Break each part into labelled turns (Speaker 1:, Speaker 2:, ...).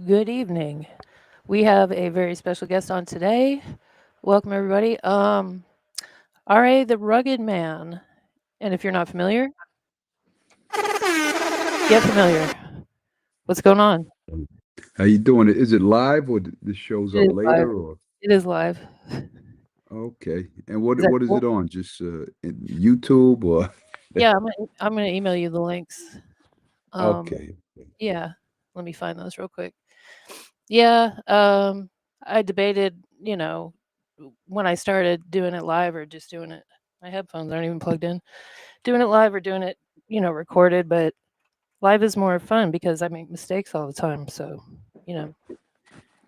Speaker 1: Good evening. We have a very special guest on today. Welcome everybody. R.A. the Rugged Man. And if you're not familiar, get familiar. What's going on?
Speaker 2: How you doing? Is it live or this shows
Speaker 1: It
Speaker 2: up
Speaker 1: is live.
Speaker 2: later or
Speaker 1: It is live.
Speaker 2: okay? And what
Speaker 1: Is that
Speaker 2: what is
Speaker 1: cool?
Speaker 2: it on? Just YouTube or
Speaker 1: Yeah, I'm gonna email you the links. Um,
Speaker 2: okay?
Speaker 1: yeah. Let me find those real quick. Yeah, I debated, when I started doing it live or just doing it. My headphones aren't even plugged in. Doing it live or doing it, recorded, but live is more fun because I make mistakes all the time, so, you know,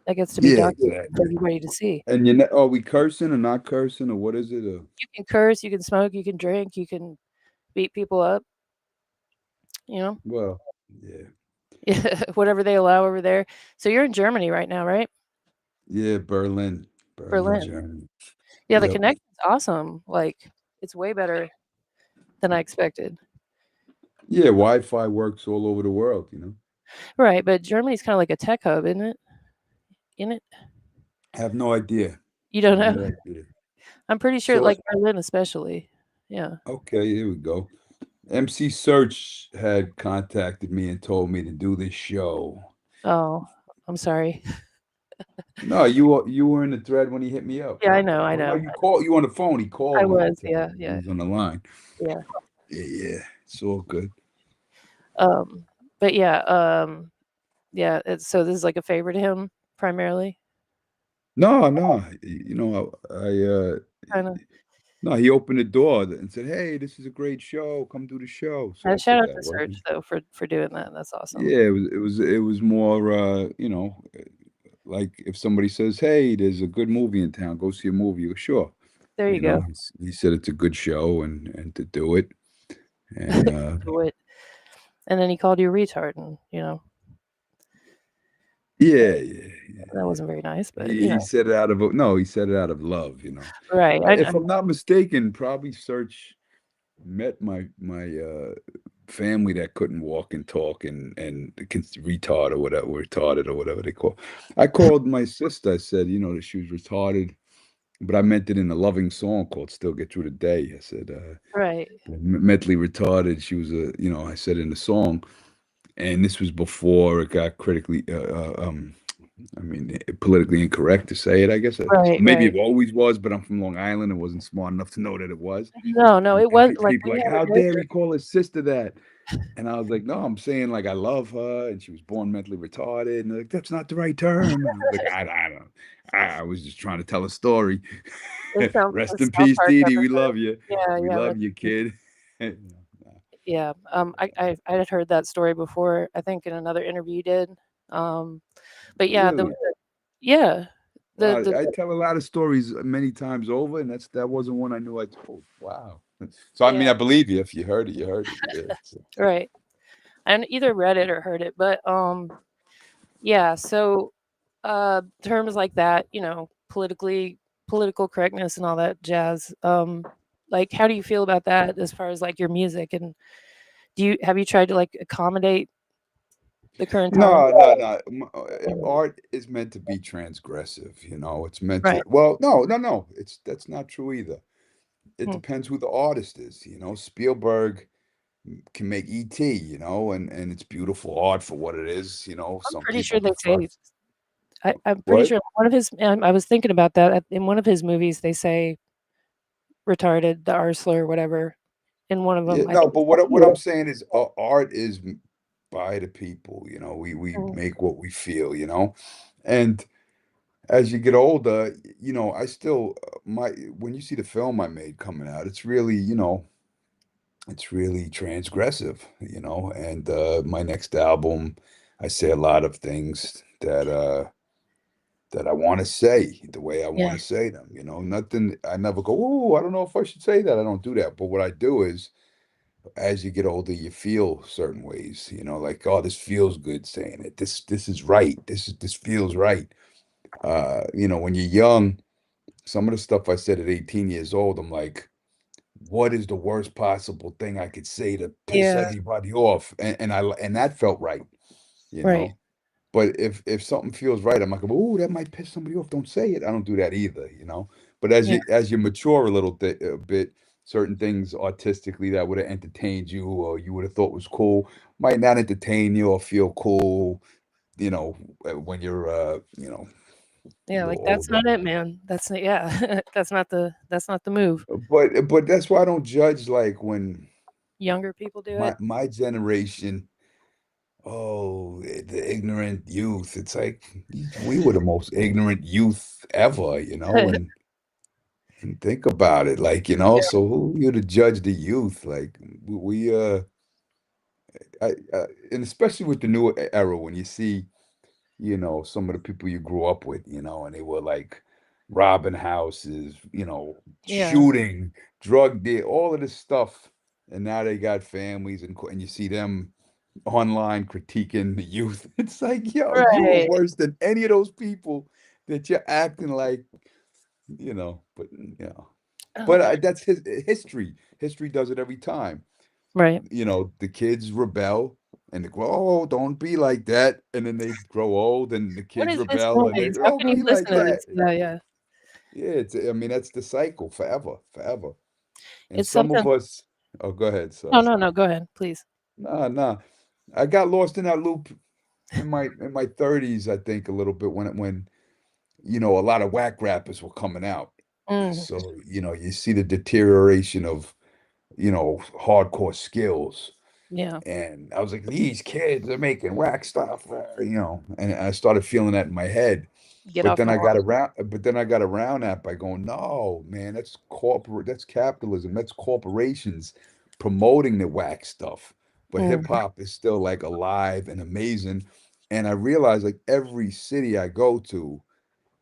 Speaker 1: that gets to be
Speaker 2: Yeah,
Speaker 1: documented for
Speaker 2: exactly.
Speaker 1: everybody to see.
Speaker 2: And are we cursing or not cursing or what is it?
Speaker 1: You can curse, you can smoke, you can drink, you can beat people up, you know?
Speaker 2: Well, yeah,
Speaker 1: Whatever they allow over there. So you're in Germany right now, right?
Speaker 2: yeah, Berlin,
Speaker 1: Berlin.
Speaker 2: Germany.
Speaker 1: Yeah, the
Speaker 2: Yep.
Speaker 1: connection's awesome. Like, it's way better than I expected.
Speaker 2: Yeah, Wi-Fi works all over the world.
Speaker 1: Right, but Germany's kinda like a tech hub, isn't it? In it?
Speaker 2: Have no idea.
Speaker 1: You don't know?
Speaker 2: No idea.
Speaker 1: I'm pretty sure,
Speaker 2: So
Speaker 1: like, Berlin especially. Yeah.
Speaker 2: okay, here we go. MC Search had contacted me and told me to do this show.
Speaker 1: Oh, I'm sorry.
Speaker 2: No, you were in the thread when he hit me up.
Speaker 1: Yeah, I know, I
Speaker 2: Oh no,
Speaker 1: know.
Speaker 2: you called you on the phone. He
Speaker 1: I
Speaker 2: called me to
Speaker 1: was,
Speaker 2: tell
Speaker 1: yeah,
Speaker 2: me he
Speaker 1: yeah,
Speaker 2: was on the line.
Speaker 1: yeah.
Speaker 2: Yeah, yeah, it's all good.
Speaker 1: Um, but yeah, yeah, it's so this is like a favor to him primarily,
Speaker 2: No, no, I
Speaker 1: kinda.
Speaker 2: no, he opened the door and said, "Hey, this is a great show. Come do the show." So I
Speaker 1: Shout
Speaker 2: put
Speaker 1: out
Speaker 2: that
Speaker 1: to
Speaker 2: work
Speaker 1: Serge
Speaker 2: in.
Speaker 1: though for doing that. That's awesome.
Speaker 2: Yeah, it was more like if somebody says, "Hey, there's a good movie in town. Go see a movie." You go, sure.
Speaker 1: There you go.
Speaker 2: He said it's a good show and to do it. And
Speaker 1: Do it. And then he called you a retard, and
Speaker 2: yeah, yeah,
Speaker 1: that
Speaker 2: yeah.
Speaker 1: wasn't very nice, but
Speaker 2: He said it out of no, he said it out of love.
Speaker 1: right.
Speaker 2: If I'm not mistaken, probably Search met my family that couldn't walk and talk and retard or whatever, retarded or whatever they call. I called my sister. I said, that she was retarded, but I meant it in a loving song called "Still Get Through the Day." I said,
Speaker 1: Right.
Speaker 2: mentally retarded. She was I said in the song, and this was before it got critically I mean, politically incorrect to say it, I guess.
Speaker 1: Right,
Speaker 2: Maybe
Speaker 1: right.
Speaker 2: it always was, but I'm from Long Island and wasn't smart enough to know that it was.
Speaker 1: No, no, it
Speaker 2: And
Speaker 1: was like
Speaker 2: people
Speaker 1: we
Speaker 2: like,
Speaker 1: had a
Speaker 2: how
Speaker 1: day
Speaker 2: dare
Speaker 1: for
Speaker 2: he call his sister that? And I was like, no, I'm saying like I love her and she was born mentally retarded. And they're like, that's not the right term. And I was like, I don't. I was just trying to tell a story.
Speaker 1: it sounds like a
Speaker 2: Rest in
Speaker 1: South
Speaker 2: peace,
Speaker 1: Park
Speaker 2: Dee Dee. We
Speaker 1: episode.
Speaker 2: love you.
Speaker 1: Yeah,
Speaker 2: We
Speaker 1: yeah,
Speaker 2: love
Speaker 1: rest
Speaker 2: you,
Speaker 1: in peace.
Speaker 2: kid.
Speaker 1: Yeah, I had heard that story before, I think in another interview you did. Um, but yeah,
Speaker 2: Really?
Speaker 1: yeah,
Speaker 2: Well,
Speaker 1: the
Speaker 2: I tell a lot of stories many times over, and that wasn't one I knew I told. Wow. So I mean,
Speaker 1: yeah,
Speaker 2: I believe you. If you heard it, you heard it. Yeah. So,
Speaker 1: right. I either read it or heard it, but, yeah, so, terms like that, political correctness and all that jazz, like, how do you feel about that as far as, like, your music, and have you tried to, like, accommodate the current time?
Speaker 2: no, no, no.
Speaker 1: Mhm.
Speaker 2: Art is meant to be transgressive. It's meant to.
Speaker 1: Right.
Speaker 2: Well, no, no, no. That's not true either. It
Speaker 1: Hmm.
Speaker 2: depends who the artist is. Spielberg can make E.T. And it's beautiful art for what it is.
Speaker 1: I'm
Speaker 2: Some
Speaker 1: pretty
Speaker 2: people
Speaker 1: sure they
Speaker 2: prefer.
Speaker 1: say I'm pretty
Speaker 2: What?
Speaker 1: sure one of his I was thinking about that, in one of his movies, they say retarded, the R slur, whatever, in one of
Speaker 2: Yeah,
Speaker 1: them. I
Speaker 2: no,
Speaker 1: think
Speaker 2: but
Speaker 1: it's
Speaker 2: what I'm saying is art is by the people. We
Speaker 1: Mhm.
Speaker 2: make what we feel. And as you get older, I still my when you see the film I made coming out, it's really transgressive. And my next album, I say a lot of things that I want to say the way I want
Speaker 1: Yeah,
Speaker 2: to say them. Nothing. I never go, oh, I don't know if I should say that. I don't do that. But what I do is as you get older, you feel certain ways, like, oh, this feels good saying it. This is right. This feels right. When you're young, some of the stuff I said at 18 years old, I'm like, what is the worst possible thing I could say to piss
Speaker 1: yeah,
Speaker 2: everybody off? And that felt right, you
Speaker 1: right.
Speaker 2: know. But if something feels right, I'm like, oh, that might piss somebody off. Don't say it. I don't do that either, you know. But
Speaker 1: Yeah.
Speaker 2: as you mature a bit, certain things artistically that would have entertained you or you would have thought was cool might not entertain you or feel cool, you know, when you're a
Speaker 1: Yeah, like
Speaker 2: little
Speaker 1: that's
Speaker 2: older.
Speaker 1: not it, man. That's not, yeah. That's not the move.
Speaker 2: But that's why I don't judge like when
Speaker 1: Younger people do it.
Speaker 2: my generation. Oh, the ignorant youth. It's like we were the most ignorant youth ever, and think about it, like,
Speaker 1: Yeah.
Speaker 2: so who are you to judge the youth? Like and especially with the new era when you see, some of the people you grew up with, and they were like robbing houses,
Speaker 1: Yeah.
Speaker 2: shooting, drug deal, all of this stuff. And now they got families and you see them online critiquing the youth. It's like, yo, you are
Speaker 1: Right.
Speaker 2: worse than any of those people that you're acting like, but
Speaker 1: Oh,
Speaker 2: that's his history. History does it every time.
Speaker 1: right.
Speaker 2: The kids rebel and they grow, oh, don't be like that. And then they grow old and the
Speaker 1: What
Speaker 2: kids
Speaker 1: is this
Speaker 2: rebel and they
Speaker 1: noise? How
Speaker 2: don't
Speaker 1: can you
Speaker 2: be
Speaker 1: listen
Speaker 2: like
Speaker 1: to
Speaker 2: that.
Speaker 1: this? Yeah, yeah.
Speaker 2: Yeah, I mean, that's the cycle forever, forever. And
Speaker 1: It's
Speaker 2: some of
Speaker 1: something.
Speaker 2: us, oh, go ahead,
Speaker 1: No,
Speaker 2: sus.
Speaker 1: no, no. Go ahead, please.
Speaker 2: Nah, nah. I got lost in that loop in my 30s, I think, a little bit when a lot of whack rappers were coming out.
Speaker 1: Mm,
Speaker 2: So, you see the deterioration of, hardcore skills.
Speaker 1: yeah.
Speaker 2: And I was like, these kids are making whack stuff, and I started feeling that in my head.
Speaker 1: Get off my lawn.
Speaker 2: But then I got around that by going, no, man, that's capitalism, that's corporations promoting the whack stuff. But
Speaker 1: Mm,
Speaker 2: hip hop is still like alive and amazing. And I realized like every city I go to,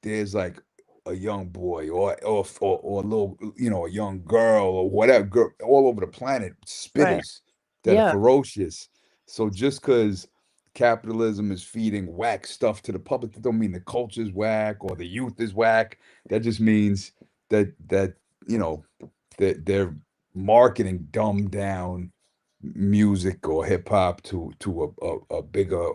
Speaker 2: there's like a young boy or a little, a young girl or whatever, girl, all over the planet,
Speaker 1: right.
Speaker 2: spitters that are
Speaker 1: Yeah.
Speaker 2: ferocious. So just because capitalism is feeding whack stuff to the public, that don't mean the culture's whack or the youth is whack. That just means that you know that they're marketing dumbed down music or hip hop to a bigger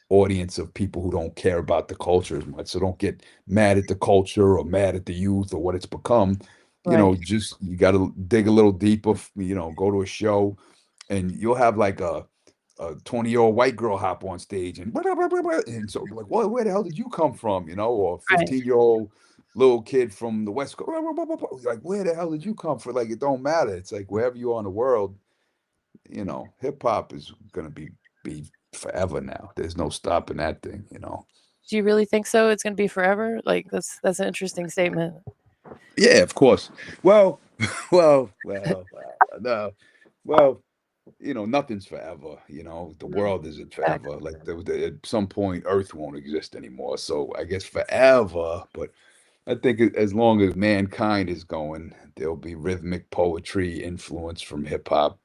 Speaker 2: audience of people who don't care about the culture as much. So don't get mad at the culture or mad at the youth or what it's become.
Speaker 1: Right.
Speaker 2: Just you got to dig a little deeper, go to a show and you'll have like a 20-year-old white girl hop on stage and and so like, well, where the hell did you come from? Or a
Speaker 1: Right.
Speaker 2: 15-year-old little kid from the West Coast, like, where the hell did you come from? Like, it don't matter. It's like wherever you are in the world, hip hop is gonna be forever now. There's no stopping that thing.
Speaker 1: Do you really think so? It's gonna be forever? Like that's an interesting statement.
Speaker 2: Yeah, of course. Well, no. Well, nothing's forever. The
Speaker 1: Mm,
Speaker 2: world isn't
Speaker 1: exactly.
Speaker 2: forever. Like at some point, Earth won't exist anymore. So I guess forever. But I think as long as mankind is going, there'll be rhythmic poetry influence from hip hop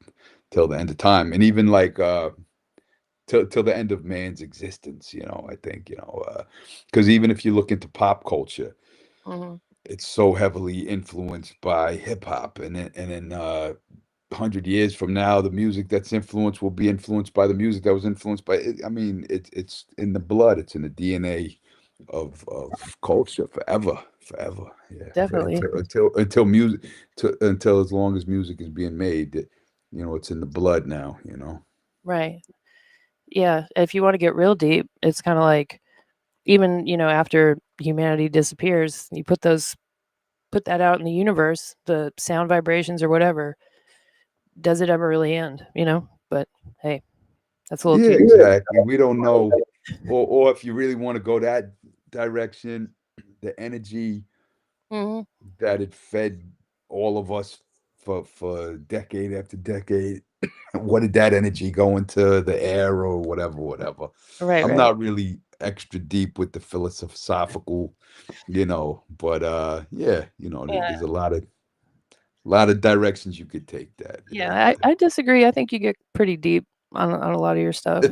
Speaker 2: till the end of time, and even like till the end of man's existence. I think because even if you look into pop culture,
Speaker 1: Mhm.
Speaker 2: it's so heavily influenced by hip hop, and in 100 years from now, the music that's influenced will be influenced by the music that was influenced by it. I mean, it's in the blood, it's in the DNA of culture forever, forever. Yeah,
Speaker 1: Definitely.
Speaker 2: until music, until as long as music is being made, it's in the blood now.
Speaker 1: Right. Yeah. If you want to get real deep, it's kind of like even after humanity disappears, you put that out in the universe, the sound vibrations or whatever. Does it ever really end? But hey, that's a little
Speaker 2: Yeah,
Speaker 1: too.
Speaker 2: exactly. We don't know, or if you really want to go that direction, the energy
Speaker 1: Hmm.
Speaker 2: that it fed all of us for decade after decade. What did that energy go into the air or whatever, whatever?
Speaker 1: Right.
Speaker 2: I'm
Speaker 1: Right.
Speaker 2: not really extra deep with the philosophical, but yeah,
Speaker 1: Yeah.
Speaker 2: there's a lot of directions you could take that.
Speaker 1: Yeah. I disagree. I think you get pretty deep on a lot of your stuff.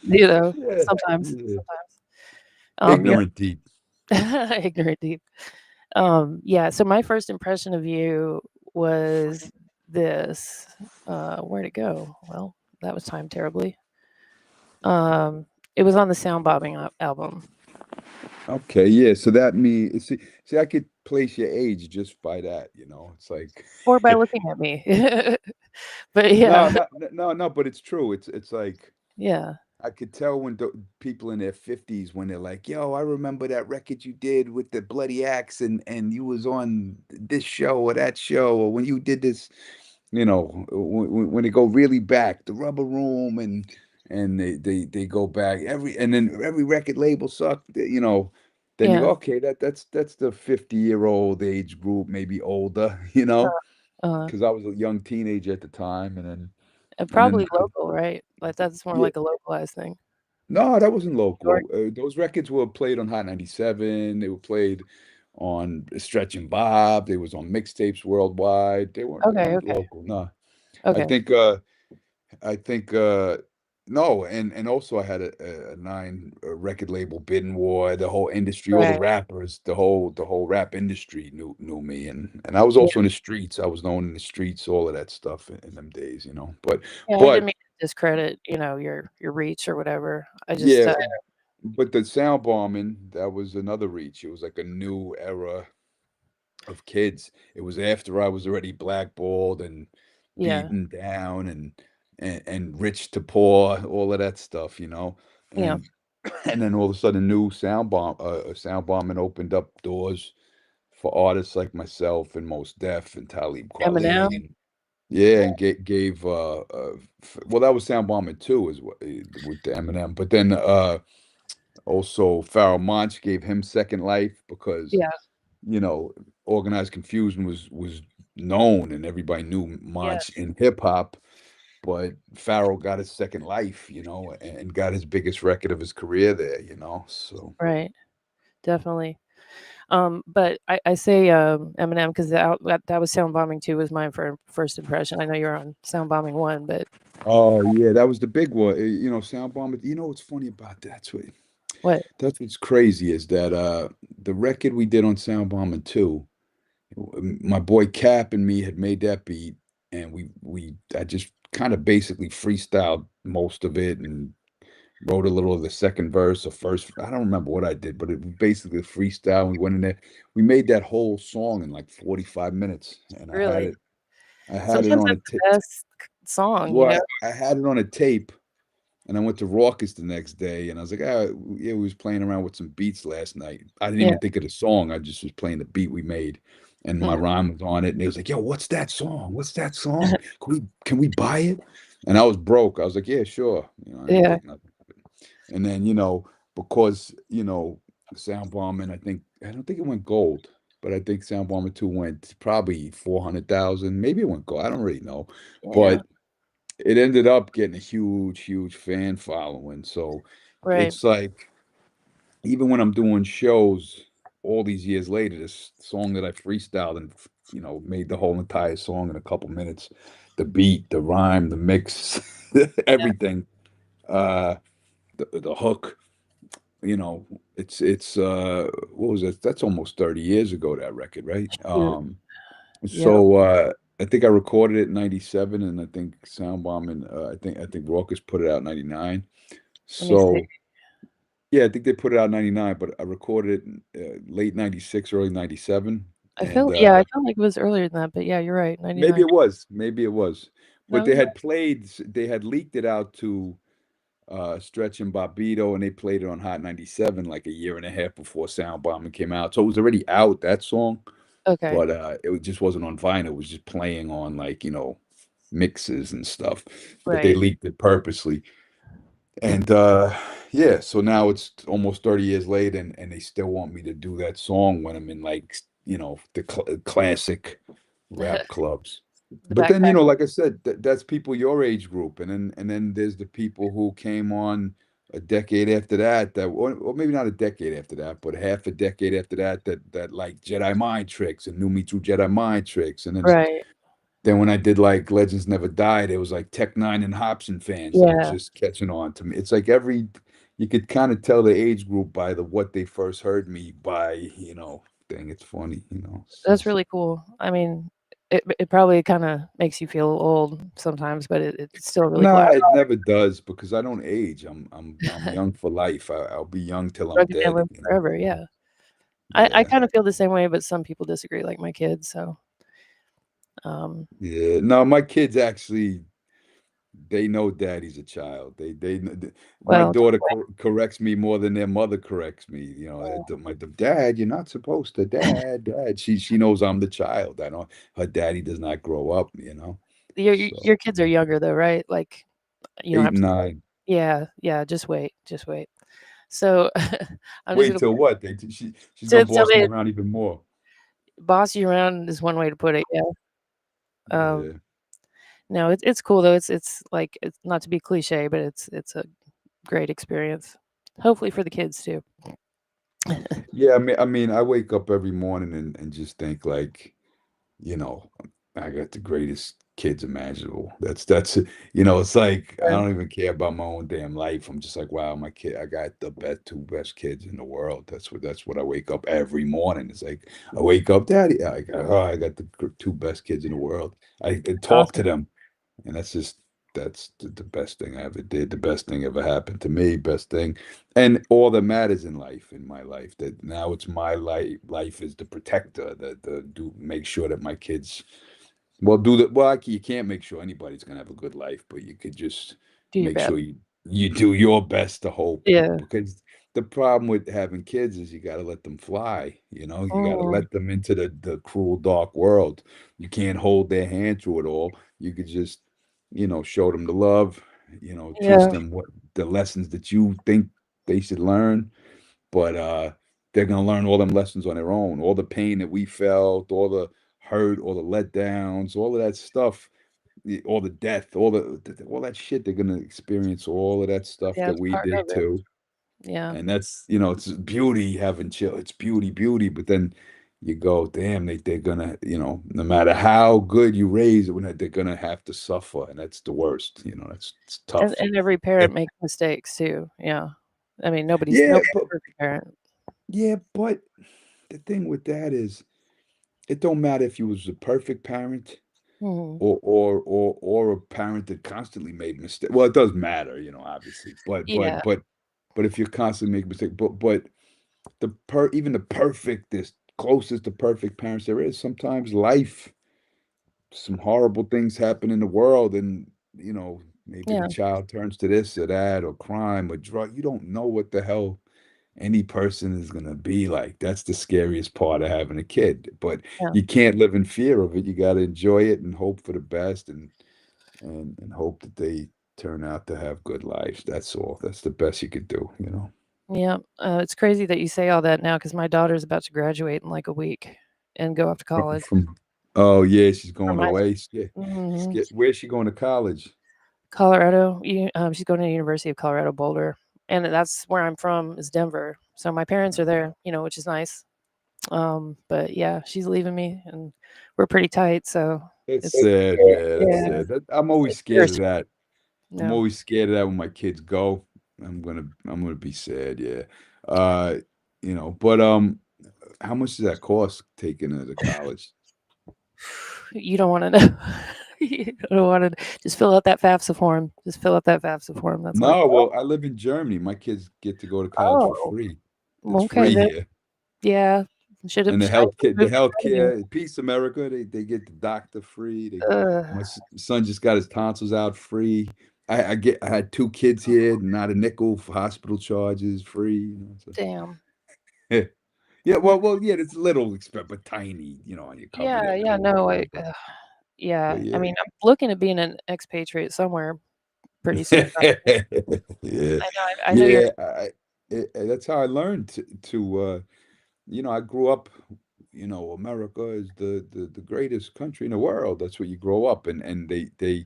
Speaker 2: Yeah,
Speaker 1: Sometimes.
Speaker 2: yeah.
Speaker 1: Sometimes. Yeah.
Speaker 2: Ignorant deep.
Speaker 1: Ignorant deep. Yeah. So my first impression of you was this. Where'd it go? Well, that was timed terribly. Um, It was on the Sound Bombing album.
Speaker 2: Okay, yeah. So that means see, I could place your age just by that, you know. It's like
Speaker 1: Or by looking at me. But
Speaker 2: no,
Speaker 1: yeah.
Speaker 2: no, but it's true. It's like
Speaker 1: Yeah.
Speaker 2: I could tell when people in their 50s when they're like, "Yo, I remember that record you did with the bloody axe and you was on this show or that show or when you did this, you know, when they go really back, the Rubber Room and they go back and then every record label sucked, you know, then you go,
Speaker 1: Yeah.
Speaker 2: okay, that's the 50-year-old age group, maybe older, you know,
Speaker 1: Uh,
Speaker 2: because I was a young teenager at the time
Speaker 1: and
Speaker 2: and then
Speaker 1: probably local, right? Like, that's more
Speaker 2: yeah.
Speaker 1: like a localized thing.
Speaker 2: No, that wasn't
Speaker 1: York?
Speaker 2: local. Those records were played on Hot 97. They were played on Stretch and Bob. They was on mixtapes worldwide. They
Speaker 1: Okay,
Speaker 2: weren't
Speaker 1: okay,
Speaker 2: local. No. I
Speaker 1: okay.
Speaker 2: think I think no, and also I had a nine record label bidding war. The whole industry, all the
Speaker 1: Right.
Speaker 2: rappers, the whole rap industry knew me, and I was
Speaker 1: Yeah,
Speaker 2: also in the streets. I was known in the streets, all of that stuff in them days, you know.
Speaker 1: yeah, I didn't
Speaker 2: But
Speaker 1: mean to discredit, your reach or whatever. I just,
Speaker 2: yeah, but the sound bombing, that was another reach. It was like a new era of kids. It was after I was already blackballed and
Speaker 1: yeah,
Speaker 2: beaten down and rich to poor, all of that stuff, you know.
Speaker 1: yeah.
Speaker 2: And and then all of a sudden, new sound bombing opened up doors for artists like myself and Most Def and Talib Kweli
Speaker 1: Eminem?
Speaker 2: and yeah, and gave well, that was sound bombing too, is what with the Eminem. But then also Pharoah Monch gave him second life because
Speaker 1: Yeah,
Speaker 2: you know, Organized Confusion was known and everybody knew Monch
Speaker 1: yes,
Speaker 2: in hip hop, but Pharoah got his second life, you know, and got his biggest record of his career there, you know. So,
Speaker 1: right, definitely. But I say, Eminem 'cause that was Sound Bombing 2 was my first impression. I know you're on Sound Bombing 1, but
Speaker 2: oh yeah, that was the big one. You know, Sound Bomb. You know what's funny about that?
Speaker 1: what?
Speaker 2: That's what's crazy is that the record we did on Sound Bombing 2, my boy Cap and me had made that beat, and we I just kind of basically freestyled most of it and wrote a little of the second verse or first. I don't remember what I did, but it was basically freestyle. We went in there. We made that whole song in like 45 minutes, and
Speaker 1: Really?
Speaker 2: I had it
Speaker 1: Sometimes
Speaker 2: on a
Speaker 1: that's
Speaker 2: tape.
Speaker 1: the best song, you know?
Speaker 2: Well, I had it on a tape, and I went to Raucous the next day, and I was like, ah, yeah, we was playing around with some beats last night. I didn't
Speaker 1: Yeah,
Speaker 2: even think of the song. I just was playing the beat we made, and my
Speaker 1: yeah.
Speaker 2: rhyme was on it. And they was like, yo, what's that song? What's that song? Can we buy it? And I was broke. I was like, yeah, sure. You know, I didn't
Speaker 1: Yeah,
Speaker 2: think nothing of it. And then, you know, because, you know, Sound Bombing, I don't think it went gold, but I think Sound Bombing 2 went probably 400,000. Maybe it went gold. I don't really know.
Speaker 1: yeah,
Speaker 2: But it ended up getting a huge, huge fan following. So
Speaker 1: right.
Speaker 2: it's like even when I'm doing shows all these years later, this song that I freestyled and you know made the whole entire song in a couple minutes, the beat, the rhyme, the mix, everything, uh, the hook. You know, it's what was it? That's almost 30 years ago that record, right?
Speaker 1: Shoot. Yep.
Speaker 2: So I think I recorded it in 97 and I think Soundbomb and I think Raucous put it out in 99.
Speaker 1: Let me see.
Speaker 2: So yeah, I think they put it out in 99, but I recorded it in late 96, early 97 and
Speaker 1: I felt like it was earlier than that, but yeah, you're right,
Speaker 2: maybe
Speaker 1: 99.
Speaker 2: it was, maybe it was. But
Speaker 1: No, you're right.
Speaker 2: they had leaked it out to Stretch and Bobbito, and they played it on Hot 97 like a year and a half before Sound Bombing came out. So it was already out, that song,
Speaker 1: Okay.
Speaker 2: but just wasn't on vinyl. It was just playing on like, you know, mixes and stuff. But they
Speaker 1: Right.
Speaker 2: leaked it purposely. And yeah, so now it's almost 30 years later and they still want me to do that song when I'm in like, you know, the classic rap clubs.
Speaker 1: The
Speaker 2: But then, you
Speaker 1: backpack.
Speaker 2: know, like I said, that's people your age group, and then there's the people who came on a decade after that, or maybe not a decade after that, but half a decade after that, that like Jedi mind tricks and knew me through Jedi mind tricks, and
Speaker 1: Right.
Speaker 2: then when I did like Legends Never Died, it was like Tech Nine and Hobson fans that were
Speaker 1: Yeah,
Speaker 2: just catching on to me. It's like you could kind of tell the age group by the what they first heard me by, you know, thing. It's funny, you know.
Speaker 1: that's really cool. I mean, It probably kinda makes you feel old sometimes, but it's still really cool. I
Speaker 2: Nah,
Speaker 1: don't
Speaker 2: it never does because I don't age. I'm
Speaker 1: know.
Speaker 2: young for life. I'll be young till I'm
Speaker 1: Drug
Speaker 2: dead,
Speaker 1: family
Speaker 2: you know?
Speaker 1: forever, yeah. I
Speaker 2: Yeah.
Speaker 1: kinda feel the same way, but some people disagree, like my kids, so, um,
Speaker 2: Yeah. No, my kids actually they know daddy's a child. They kn my
Speaker 1: well,
Speaker 2: daughter corrects me more than their mother corrects me, you know,
Speaker 1: oh,
Speaker 2: my dad, you're not supposed to, dad. She knows I'm the child. I don't her daddy does not grow up, you know?
Speaker 1: your
Speaker 2: So,
Speaker 1: kids are younger though, right? Like, you don't
Speaker 2: 8
Speaker 1: have
Speaker 2: and
Speaker 1: to
Speaker 2: 9.
Speaker 1: yeah, yeah, just wait. So, I'm just
Speaker 2: Wait
Speaker 1: gonna
Speaker 2: till
Speaker 1: put
Speaker 2: what? She's
Speaker 1: till
Speaker 2: gonna
Speaker 1: till
Speaker 2: boss me
Speaker 1: they
Speaker 2: around even more.
Speaker 1: boss you around is one way to put it, yeah. Um,
Speaker 2: Yeah.
Speaker 1: no, it's cool though, it's like it's not to be cliche, but it's a great experience. Hopefully for the kids too.
Speaker 2: Yeah, I mean, I wake up every morning and just think like, you know, I got the greatest kids imaginable. It's like I
Speaker 1: Yeah,
Speaker 2: don't even care about my own damn life. I'm just like, wow, I got the two best kids in the world. That's what I wake up every morning. It's like I wake up, Daddy, I got the two best kids in the world. I
Speaker 1: it's
Speaker 2: talk to
Speaker 1: awesome.
Speaker 2: them, and that's the best thing I ever did, the best thing ever happened to me, best thing. And all that matters in life, in my life, that now it's my life is the protector, the do make sure that my kids you can't make sure anybody's gonna have a good life, but you could just
Speaker 1: Do your
Speaker 2: make
Speaker 1: best.
Speaker 2: sure you do your best to hope.
Speaker 1: Yeah.
Speaker 2: Because the problem with having kids is you gotta let them fly, you gotta
Speaker 1: Mhm.
Speaker 2: let them into the cruel, dark world. You can't hold their hand through it all. You could just, show them the love, teach
Speaker 1: Yeah,
Speaker 2: them what the lessons that you think they should learn, but they're gonna learn all them lessons on their own. All the pain that we felt, all the hurt, all the letdowns, all of that stuff, all the death, all that shit. They're gonna experience all of that stuff
Speaker 1: yeah,
Speaker 2: that
Speaker 1: it's
Speaker 2: we
Speaker 1: part
Speaker 2: did
Speaker 1: of it.
Speaker 2: too.
Speaker 1: Yeah,
Speaker 2: And that's it's beauty having chill. It's beauty, beauty. But then you go, damn, they're gonna, no matter how good you raise it, they're gonna have to suffer, and that's the worst. It's tough.
Speaker 1: and every parent makes mistakes too, yeah. I mean,
Speaker 2: Yeah,
Speaker 1: nobody's
Speaker 2: but
Speaker 1: a perfect parent.
Speaker 2: yeah, but the thing with that is it don't matter if you was a perfect parent
Speaker 1: Mhm.
Speaker 2: or a parent that constantly made mistakes. Well, it does matter, obviously. But
Speaker 1: Yeah,
Speaker 2: but but but if you're constantly making mistakes, but even the perfectest, closest to perfect parents there is, sometimes life, some horrible things happen in the world, and maybe the
Speaker 1: yeah,
Speaker 2: child turns to this or that or crime or drug. You don't know what the hell any person is gonna be like. That's the scariest part of having a kid. But
Speaker 1: yeah,
Speaker 2: you can't live in fear of it. You got to enjoy it and hope for the best, and hope that they turn out to have good lives. That's all. That's the best you could do.
Speaker 1: yeah, it's crazy that you say all that now because my daughter's about to graduate in, like, a week and go off to college
Speaker 2: From oh yeah, she's
Speaker 1: from
Speaker 2: going
Speaker 1: high
Speaker 2: away.
Speaker 1: school. Mhm.
Speaker 2: Where's she going to college?
Speaker 1: Colorado, she's going to the University of Colorado Boulder, and that's where I'm from is Denver, so my parents are there, which is nice. But yeah, she's leaving me, and we're pretty tight, so
Speaker 2: That's
Speaker 1: it's
Speaker 2: sad, man. That's
Speaker 1: yeah,
Speaker 2: sad. I'm always
Speaker 1: it's
Speaker 2: scared of
Speaker 1: bittersweet.
Speaker 2: that. I'm
Speaker 1: Yeah.
Speaker 2: always scared of that when my kids go. I'm gonna be sad, yeah. Uh, but how much does that cost taking her to college?
Speaker 1: You don't wanna know. You don't wanna just fill out that FAFSA form. Just fill out that FAFSA form, that's all.
Speaker 2: No, well, I live in Germany. My kids get to go to college for
Speaker 1: Oh,
Speaker 2: free. It's
Speaker 1: okay
Speaker 2: free
Speaker 1: then.
Speaker 2: here.
Speaker 1: Yeah. Should've
Speaker 2: And the
Speaker 1: I
Speaker 2: healthcare,
Speaker 1: should've
Speaker 2: the
Speaker 1: moved to Germany.
Speaker 2: healthcare, Peace America, they get the doctor free.
Speaker 1: Ugh,
Speaker 2: My son just got his tonsils out free. I had two kids here, not a nickel for hospital charges, free. So.
Speaker 1: damn.
Speaker 2: Yeah,
Speaker 1: Mm,
Speaker 2: well, yeah, it's a little expensive, but tiny, you're covered
Speaker 1: yeah, yeah,
Speaker 2: everywhere,
Speaker 1: no,
Speaker 2: whatever.
Speaker 1: yeah.
Speaker 2: But
Speaker 1: I
Speaker 2: yeah.
Speaker 1: mean, I'm looking at being an expatriate somewhere pretty soon.
Speaker 2: Yeah.
Speaker 1: I know you're
Speaker 2: Yeah, that's how I learned I grew up, America is the greatest country in the world. That's what you grow up, and they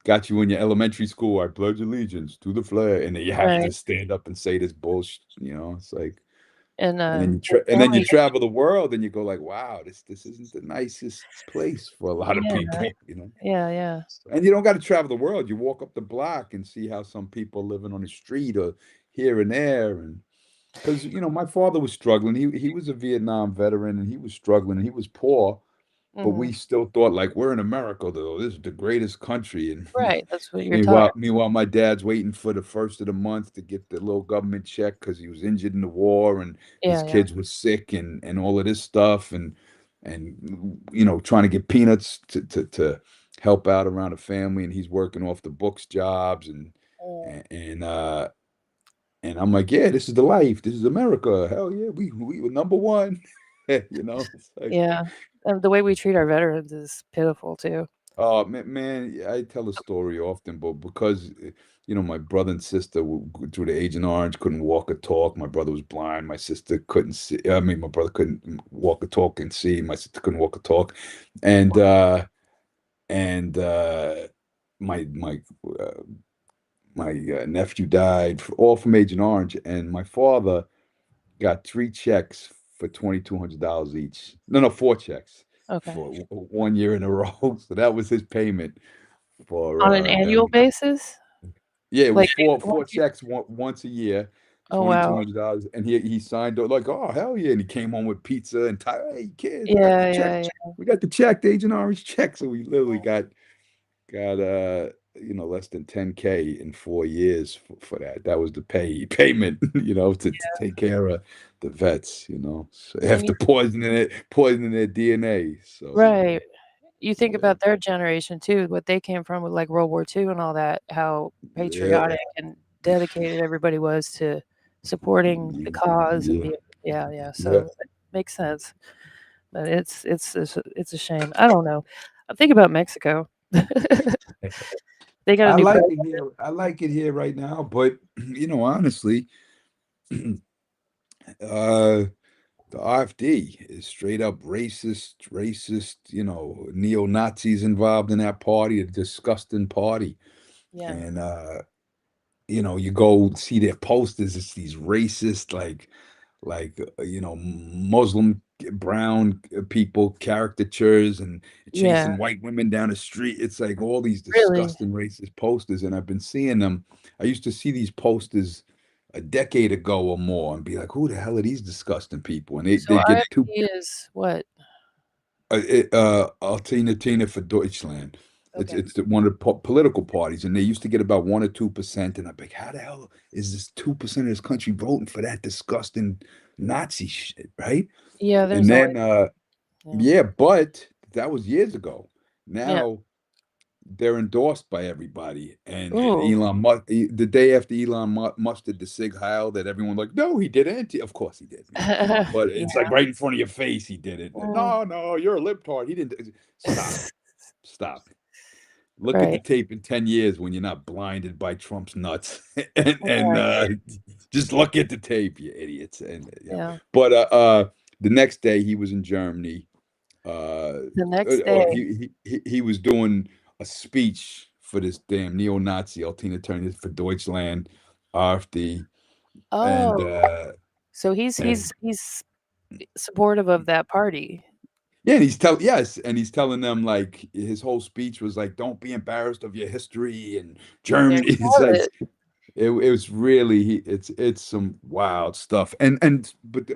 Speaker 2: got you in your elementary school. I pledge allegiance to the flag, and then you have
Speaker 1: right,
Speaker 2: to stand up and say this bullshit. It's like,
Speaker 1: and,
Speaker 2: and then you
Speaker 1: my
Speaker 2: and then you
Speaker 1: family
Speaker 2: travel the world, and you go like, wow, this isn't the nicest place for a lot of
Speaker 1: yeah,
Speaker 2: people.
Speaker 1: yeah, yeah,
Speaker 2: And you don't got to travel the world. You walk up the block and see how some people living on the street or here and there, and because my father was struggling. He was a Vietnam veteran, and he was struggling, and he was poor, but
Speaker 1: Mhm.
Speaker 2: we still thought like we're in America though. This is the greatest country. And
Speaker 1: Right, that's what you're taught.
Speaker 2: meanwhile, my dad's waiting for the first of the month to get the little government check because he was injured in the war and his
Speaker 1: Yeah, yeah.
Speaker 2: kids were sick and all of this stuff and trying to get peanuts to help out around the family, and he's working off the books jobs
Speaker 1: Mm.
Speaker 2: and and uh and I'm like, yeah, this is the life. This is America. Hell yeah, we were number one. It's like,
Speaker 1: Yeah, and the way we treat our veterans is pitiful too.
Speaker 2: oh man, yeah, I tell a story often, but because my brother and sister through the Agent Orange couldn't walk or talk. My brother was blind. My sister couldn't see. I mean, my brother couldn't walk or talk and see. My sister couldn't walk or talk, and my uh, my nephew died, all from Agent Orange, and my father got three checks for $2,200 each. No, no, four checks
Speaker 1: Okay.
Speaker 2: for 1 year in a row. So that was his payment for
Speaker 1: On an annual
Speaker 2: them.
Speaker 1: basis?
Speaker 2: Yeah, it was
Speaker 1: Like,
Speaker 2: four
Speaker 1: once you
Speaker 2: checks once a year,
Speaker 1: oh,
Speaker 2: twenty two
Speaker 1: wow.
Speaker 2: hundred dollars, and he signed up like, oh hell yeah, and he came home with pizza and hey kids, we got the
Speaker 1: Yeah,
Speaker 2: check,
Speaker 1: yeah, yeah.
Speaker 2: we got the check, the Agent Orange check. So we literally got less than 10K in 4 years for that. That was the payment, to take care of the vets, so
Speaker 1: And
Speaker 2: after poisoning their DNA. So
Speaker 1: right. You think
Speaker 2: yeah,
Speaker 1: about their generation too, what they came from with, like, World War II and all that, how
Speaker 2: yeah,
Speaker 1: patriotic and dedicated everybody was to supporting the cause and
Speaker 2: yeah,
Speaker 1: being yeah, yeah,
Speaker 2: yeah.
Speaker 1: so it makes sense, but it's a shame. I don't know. I think about Mexico. They got a
Speaker 2: I
Speaker 1: new
Speaker 2: like
Speaker 1: president.
Speaker 2: it here. I like it here right now, but honestly, the RFD is straight up racist, neo-Nazis involved in that party, a disgusting party.
Speaker 1: Yeah.
Speaker 2: And you go see their posters, it's these racist, Muslim brown people caricatures and
Speaker 1: Yeah,
Speaker 2: chasing white women down the street. It's like all these
Speaker 1: really.
Speaker 2: disgusting racist posters, and I've been seeing them. I used to see these posters a decade ago or more and be like, who the hell are these disgusting people? And
Speaker 1: So
Speaker 2: they get too
Speaker 1: RFD is what?
Speaker 2: Alternative for Deutschland. It's
Speaker 1: Okay.
Speaker 2: it's one of the political parties, and they used to get about 1 or 2%. And I'm like, how the hell is this 2% of this country voting for that disgusting Nazi shit, right?
Speaker 1: Yeah,
Speaker 2: And
Speaker 1: there's always
Speaker 2: then,
Speaker 1: yeah.
Speaker 2: yeah, but that was years ago.
Speaker 1: Yeah.
Speaker 2: Now they're endorsed by everybody, and
Speaker 1: Ooh.
Speaker 2: Elon Musk. The day after Elon Musk did the Sig Heil, that everyone like, no, he didn't. Of course he did, man. But
Speaker 1: Yeah.
Speaker 2: it's like right in front of your face, he did it.
Speaker 1: Mm.
Speaker 2: No, no, you're a libtard. He didn't. Stop, stop. Look at the
Speaker 1: Right.
Speaker 2: tape in 10 years when you're not blinded by Trump's nuts, and
Speaker 1: Right.
Speaker 2: just look at the tape, you idiots. And
Speaker 1: Yeah.
Speaker 2: but the next day he was in Germany,
Speaker 1: The next day.
Speaker 2: or he was doing a speech for this damn neo-Nazi Alternative for Deutschland, AfD, and
Speaker 1: Oh, so
Speaker 2: and
Speaker 1: he's supportive of that party.
Speaker 2: yeah, and he's telling them like his whole speech was like, "Don't be embarrassed of your history and
Speaker 1: They're
Speaker 2: Germany." It's
Speaker 1: proud of
Speaker 2: like
Speaker 1: it.
Speaker 2: it was really it's some wild stuff, and but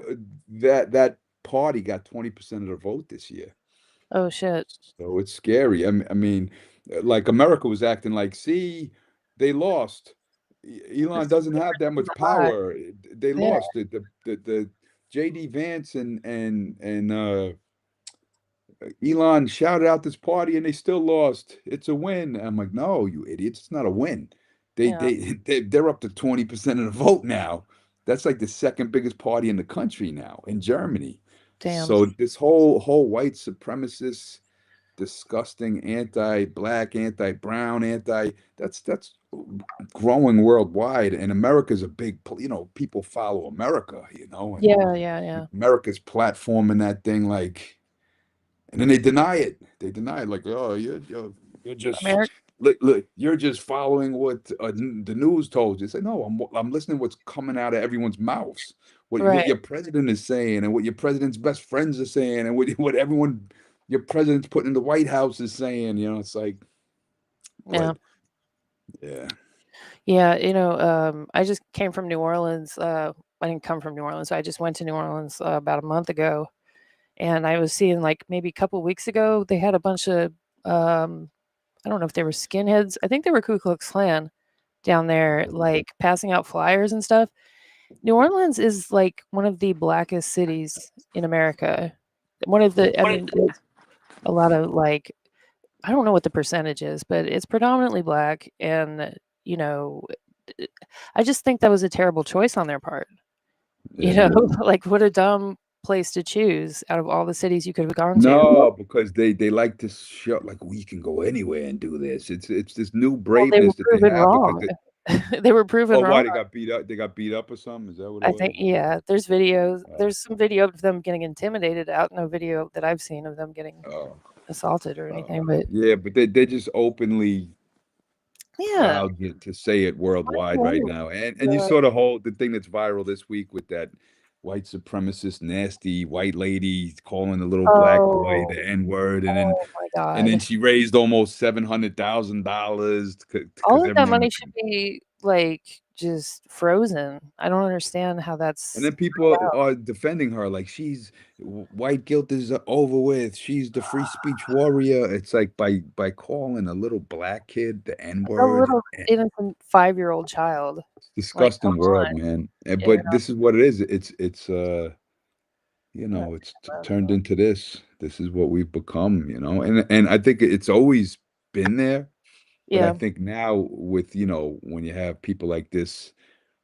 Speaker 2: that party got 20% of the vote this year.
Speaker 1: Oh, shit.
Speaker 2: So it's scary. I mean, like America was acting like, see, they lost.
Speaker 1: This
Speaker 2: Elon
Speaker 1: is
Speaker 2: doesn't have that
Speaker 1: he's
Speaker 2: much
Speaker 1: alive.
Speaker 2: power. They
Speaker 1: Yeah,
Speaker 2: lost. The JD Vance and Elon shouted out this party and they still lost. It's a win. I'm like, no, you idiots, it's not a win. They
Speaker 1: yeah.
Speaker 2: they, they're up to 20% of the vote now. That's like the second biggest party in the country now in Germany.
Speaker 1: Damn.
Speaker 2: So this whole white supremacist, disgusting anti-black, anti-brown, that's growing worldwide, and America's a big, people follow America, and
Speaker 1: Yeah, yeah, yeah.
Speaker 2: America's platforming that thing like, and then they deny it. They deny it like, oh, you're just
Speaker 1: America.
Speaker 2: look, you're just following what the news told you. Say no, I'm listening to what's coming out of everyone's mouths. What
Speaker 1: Right.
Speaker 2: your president is saying, and what your president's best friends are saying, and what everyone your president's putting in the White House is saying. It's like,
Speaker 1: Yeah.
Speaker 2: but yeah,
Speaker 1: Yeah, I just came from New Orleans. I didn't come from New Orleans. I just went to New Orleans about a month ago, and I was seeing, like, maybe a couple weeks ago, they had a bunch of, um, I don't know if they were skinheads. I think they were Ku Klux Klan down there, like, passing out flyers and stuff. New Orleans is, like, one of the blackest cities in America. One of the I mean, there's a lot of, like, I don't know what the percentage is, but it's predominantly black, and, you know, eh, I just think that was a terrible choice on their part. You
Speaker 2: Yeah.
Speaker 1: know, like, what a dumb place to choose out of all the cities you could have gone to.
Speaker 2: No, because they like to show like we can go anywhere and do this. It's this new
Speaker 1: Well, they were
Speaker 2: braveness that they
Speaker 1: proven
Speaker 2: have because
Speaker 1: wrong. They were proven
Speaker 2: oh,
Speaker 1: wrong.
Speaker 2: why they got beat up? They got beat up or something? Is that what it
Speaker 1: I think
Speaker 2: was?
Speaker 1: yeah, there's videos.
Speaker 2: Oh,
Speaker 1: There's some video of them getting intimidated out, no video that I've seen of them getting
Speaker 2: oh,
Speaker 1: assaulted or anything, but
Speaker 2: yeah, but they're just openly
Speaker 1: yeah.
Speaker 2: proud to say it
Speaker 1: Why do
Speaker 2: worldwide
Speaker 1: they
Speaker 2: right
Speaker 1: anyway?
Speaker 2: now. And you
Speaker 1: Yeah.
Speaker 2: saw the whole the thing that's viral this week with that white supremacist, nasty white lady calling the little black boy
Speaker 1: Oh,
Speaker 2: the N word,
Speaker 1: oh my
Speaker 2: and then
Speaker 1: god.
Speaker 2: she raised almost $700,000
Speaker 1: All
Speaker 2: because
Speaker 1: of that
Speaker 2: everyone.
Speaker 1: money should be, like, just frozen. I don't understand how
Speaker 2: And
Speaker 1: that's
Speaker 2: then people are defending her like she's white guilt is over with. She's the free speech warrior. It's like by calling a little black kid the N
Speaker 1: a
Speaker 2: word.
Speaker 1: little innocent 5-year-old child. Like, come
Speaker 2: Disgusting world,
Speaker 1: on.
Speaker 2: man.
Speaker 1: Yeah,
Speaker 2: But this is what it is.
Speaker 1: yeah,
Speaker 2: It's turned into this. This is what we've become, and I think it's always been there. But I
Speaker 1: yeah,
Speaker 2: think now with, when you have people like this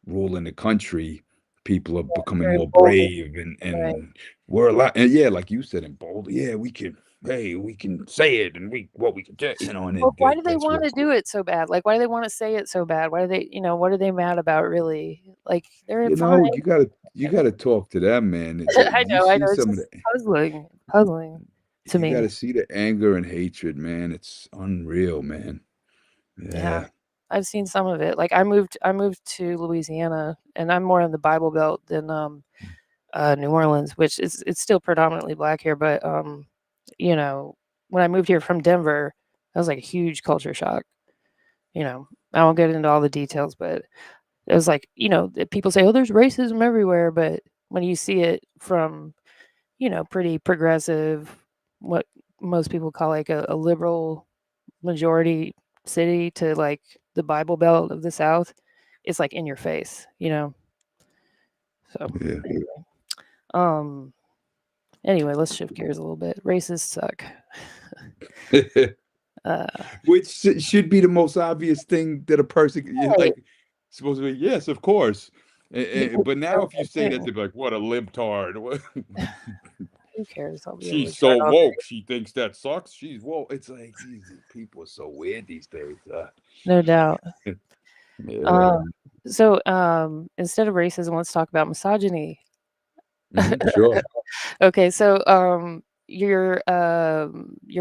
Speaker 2: ruling the country, people are becoming
Speaker 1: they're
Speaker 2: more
Speaker 1: emboldened,
Speaker 2: brave
Speaker 1: right.
Speaker 2: and we're a lot, and yeah, like you said, emboldened. Yeah, we can. Hey, we can say it, and we can do, and
Speaker 1: Well, why do they
Speaker 2: that's what.
Speaker 1: wanna do it so bad? Like, why do they wanna say it so bad? Why do they what are they mad about really? Like, they're fine.
Speaker 2: You gotta talk to them, man. You
Speaker 1: I
Speaker 2: see
Speaker 1: know, it's
Speaker 2: some of the.
Speaker 1: just puzzling to
Speaker 2: You
Speaker 1: me.
Speaker 2: gotta see the anger and hatred, man. It's unreal, man.
Speaker 1: Yeah.
Speaker 2: Yeah.
Speaker 1: I've seen some of it. Like, I moved to Louisiana, and I'm more in the Bible Belt than, New Orleans, which is it's still predominantly black here, but, you know, when I moved here from Denver, that was, like, a huge culture shock, you know? I won't get into all the details, but it was like, people say, "Oh, there's racism everywhere," but when you see it from, pretty progressive, what most people call, like, a liberal majority city to, like, the Bible Belt of the South, it's, like, in your face, you know? So,
Speaker 2: Yeah.
Speaker 1: um, anyway, let's shift gears a little bit. Racists suck. Uh,
Speaker 2: Which should be the most obvious thing that a person
Speaker 1: right.
Speaker 2: like supposed to be. Yes, of course.
Speaker 1: Because
Speaker 2: But
Speaker 1: it's
Speaker 2: now, if you
Speaker 1: a
Speaker 2: say that,
Speaker 1: thing.
Speaker 2: they're like, "What a libtard!
Speaker 1: Who cares? I'll be a
Speaker 2: She's
Speaker 1: libtard
Speaker 2: so
Speaker 1: all
Speaker 2: woke.
Speaker 1: day.
Speaker 2: She thinks that sucks. She's woke." It's like these people are so weird these days.
Speaker 1: No doubt.
Speaker 2: Yeah.
Speaker 1: Um, instead of racism, let's talk about misogyny.
Speaker 2: Sure.
Speaker 1: Okay, so, your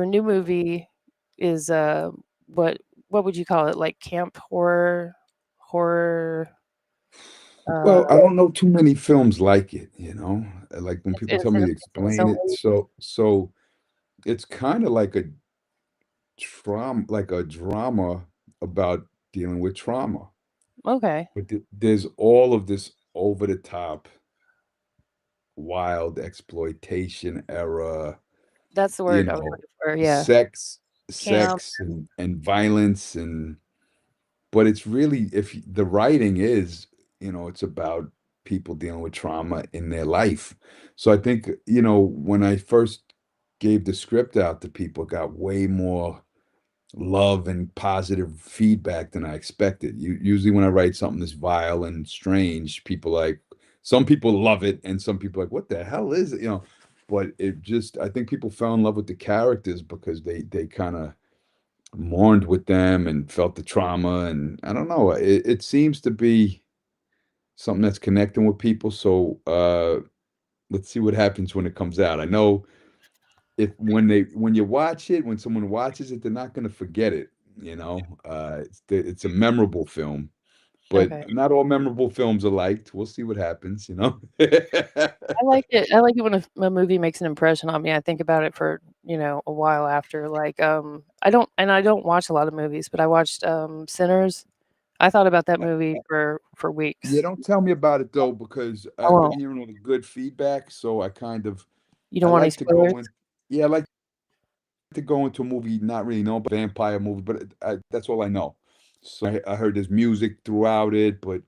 Speaker 1: new movie is, what what would you call it? Like camp horror,
Speaker 2: Well,
Speaker 1: uh,
Speaker 2: I don't know too many films like it. Like when people tell
Speaker 1: instead
Speaker 2: me
Speaker 1: of
Speaker 2: to
Speaker 1: taking it
Speaker 2: explain
Speaker 1: so
Speaker 2: it. So it's kind of like a drama about dealing with trauma.
Speaker 1: okay,
Speaker 2: But there's all of this over the top, wild exploitation era,
Speaker 1: that's the
Speaker 2: you
Speaker 1: word I was
Speaker 2: know,
Speaker 1: looking for, yeah.
Speaker 2: sex,
Speaker 1: Camp,
Speaker 2: and violence, but it's really the writing is, it's about people dealing with trauma in their life. So I think, when I first gave the script out to people, it got way more love and positive feedback than I expected. Usually when I write something that's vile and strange, some people love it and some people are like, what the hell is it? But I think people fell in love with the characters because they kind of mourned with them and felt the trauma. And I don't know, it seems to be something that's connecting with people. So, let's see what happens when it comes out. I know if when you watch it, when someone watches it, they're not going to forget it. It's a memorable film, but
Speaker 1: okay.
Speaker 2: not all memorable films are liked. We'll see what happens.
Speaker 1: I like it when a movie makes an impression on me. I think about it for, a while after, like, I don't watch a lot of movies, but I watched, Sinners. I thought about that movie for
Speaker 2: Yeah,
Speaker 1: weeks.
Speaker 2: don't tell me about it though, because
Speaker 1: I
Speaker 2: I've been
Speaker 1: won't.
Speaker 2: hearing all the good feedback. So I kind of
Speaker 1: You
Speaker 2: I
Speaker 1: don't want any
Speaker 2: like to
Speaker 1: spoilers?
Speaker 2: go in. Yeah, I like to go into a movie not really known, but vampire movie, but that's all I know. So I heard there's music throughout it, but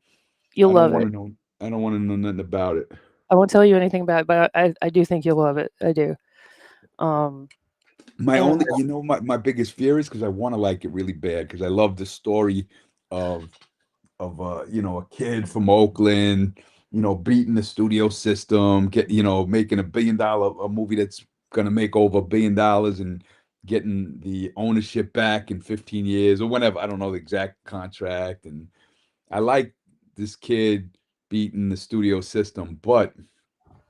Speaker 1: You'll
Speaker 2: I don't
Speaker 1: love
Speaker 2: want
Speaker 1: it.
Speaker 2: to know. I don't want to know nothing about it.
Speaker 1: I won't tell you anything about it, but I do think you'll love it. I do. Um,
Speaker 2: My
Speaker 1: and
Speaker 2: only, my biggest fear is because I want to like it really bad because I love the story of a kid from Oakland, beating the studio system, making $1 billion a movie that's gonna make over $1 billion and getting the ownership back in 15 years or whenever. I don't know the exact contract. And I like this kid beating the studio system, but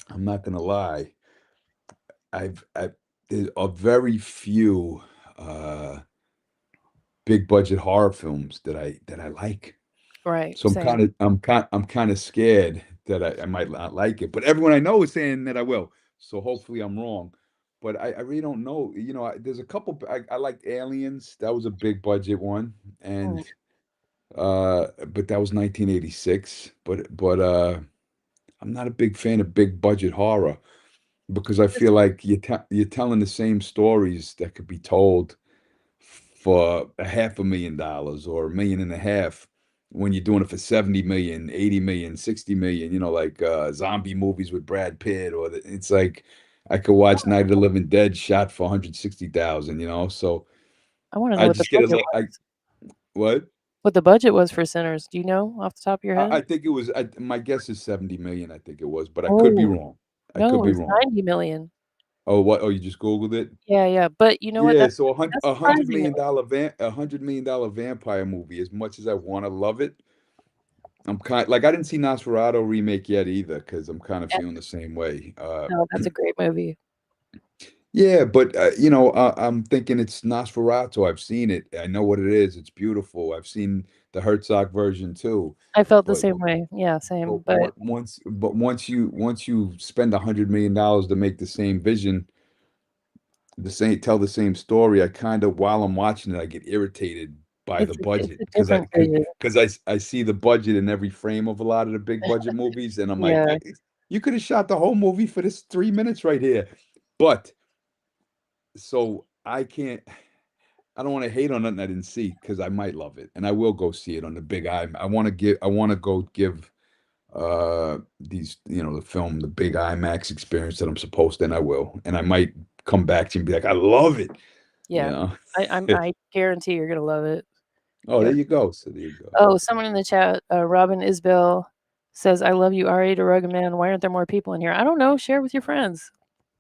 Speaker 2: I'm not gonna lie. I There's a very few big budget horror films that I like.
Speaker 1: right,
Speaker 2: So
Speaker 1: same.
Speaker 2: I'm kind of scared that I might not like it, but everyone I know is saying that I will. So hopefully I'm wrong. But I really don't know. There's a couple. I liked Aliens. That was a big budget one,
Speaker 1: Mm,
Speaker 2: and but that was 1986. But I'm not a big fan of big budget horror because I
Speaker 1: it's
Speaker 2: feel like you're telling the same stories that could be told for a $500,000 or 1.5 million when you're doing it for 70 million, 80 million, 60 million, like zombie movies with Brad Pitt it's like I could watch Night of the Living Dead shot for 160,000, so
Speaker 1: I wanna know
Speaker 2: I
Speaker 1: what the
Speaker 2: just get a
Speaker 1: budget
Speaker 2: little
Speaker 1: was.
Speaker 2: what?
Speaker 1: What the budget was for Sinners, do you know off the top of your
Speaker 2: I
Speaker 1: head?
Speaker 2: think it was my guess is 70 million, I think it was, but I could be
Speaker 1: Oh,
Speaker 2: wrong. I
Speaker 1: no,
Speaker 2: could
Speaker 1: it
Speaker 2: be
Speaker 1: was
Speaker 2: wrong.
Speaker 1: 90,000,000.
Speaker 2: Oh, what? Oh, you just Googled it?
Speaker 1: Yeah, yeah, but you know what?
Speaker 2: Yeah, so
Speaker 1: That's
Speaker 2: a hundred
Speaker 1: surprising to
Speaker 2: million
Speaker 1: me.
Speaker 2: dollar van $100 million vampire movie. As much as I want to love it, I'm kind like I didn't see Nosferatu remake yet either because I'm kind of
Speaker 1: Yeah,
Speaker 2: feeling the same way.
Speaker 1: no, that's a great movie.
Speaker 2: Yeah, but I'm thinking it's Nosferatu. I've seen it. I know what it is. It's beautiful. I've seen the Herzog version too.
Speaker 1: I felt the
Speaker 2: But
Speaker 1: same way. Yeah, same,
Speaker 2: but
Speaker 1: but
Speaker 2: once you spend $100 million to make the same vision, tell the same story, I kind of while I'm watching it, I get irritated by the
Speaker 1: it's
Speaker 2: budget
Speaker 1: a
Speaker 2: because I
Speaker 1: different vision.
Speaker 2: because I see the budget in every frame of a lot of the big budget movies, and I'm like,
Speaker 1: Yeah,
Speaker 2: you could have shot the whole movie for this 3 minutes right here. But so I can't. I don't want to hate on nothing I didn't see because I might love it, and I will go see it on the big eye. I want to go give the film the big IMAX experience that I'm supposed to, and I will. And I might come back to you and be like, I love it. you
Speaker 1: yeah.
Speaker 2: know
Speaker 1: I guarantee you're gonna love it.
Speaker 2: Oh, there
Speaker 1: Yep.
Speaker 2: you go. So there you go.
Speaker 1: Oh, someone in the chat, Robin Isbell says, "I love you, R.A. to Rugged Man. Why aren't there more people in here?" I don't know. Share with your friends.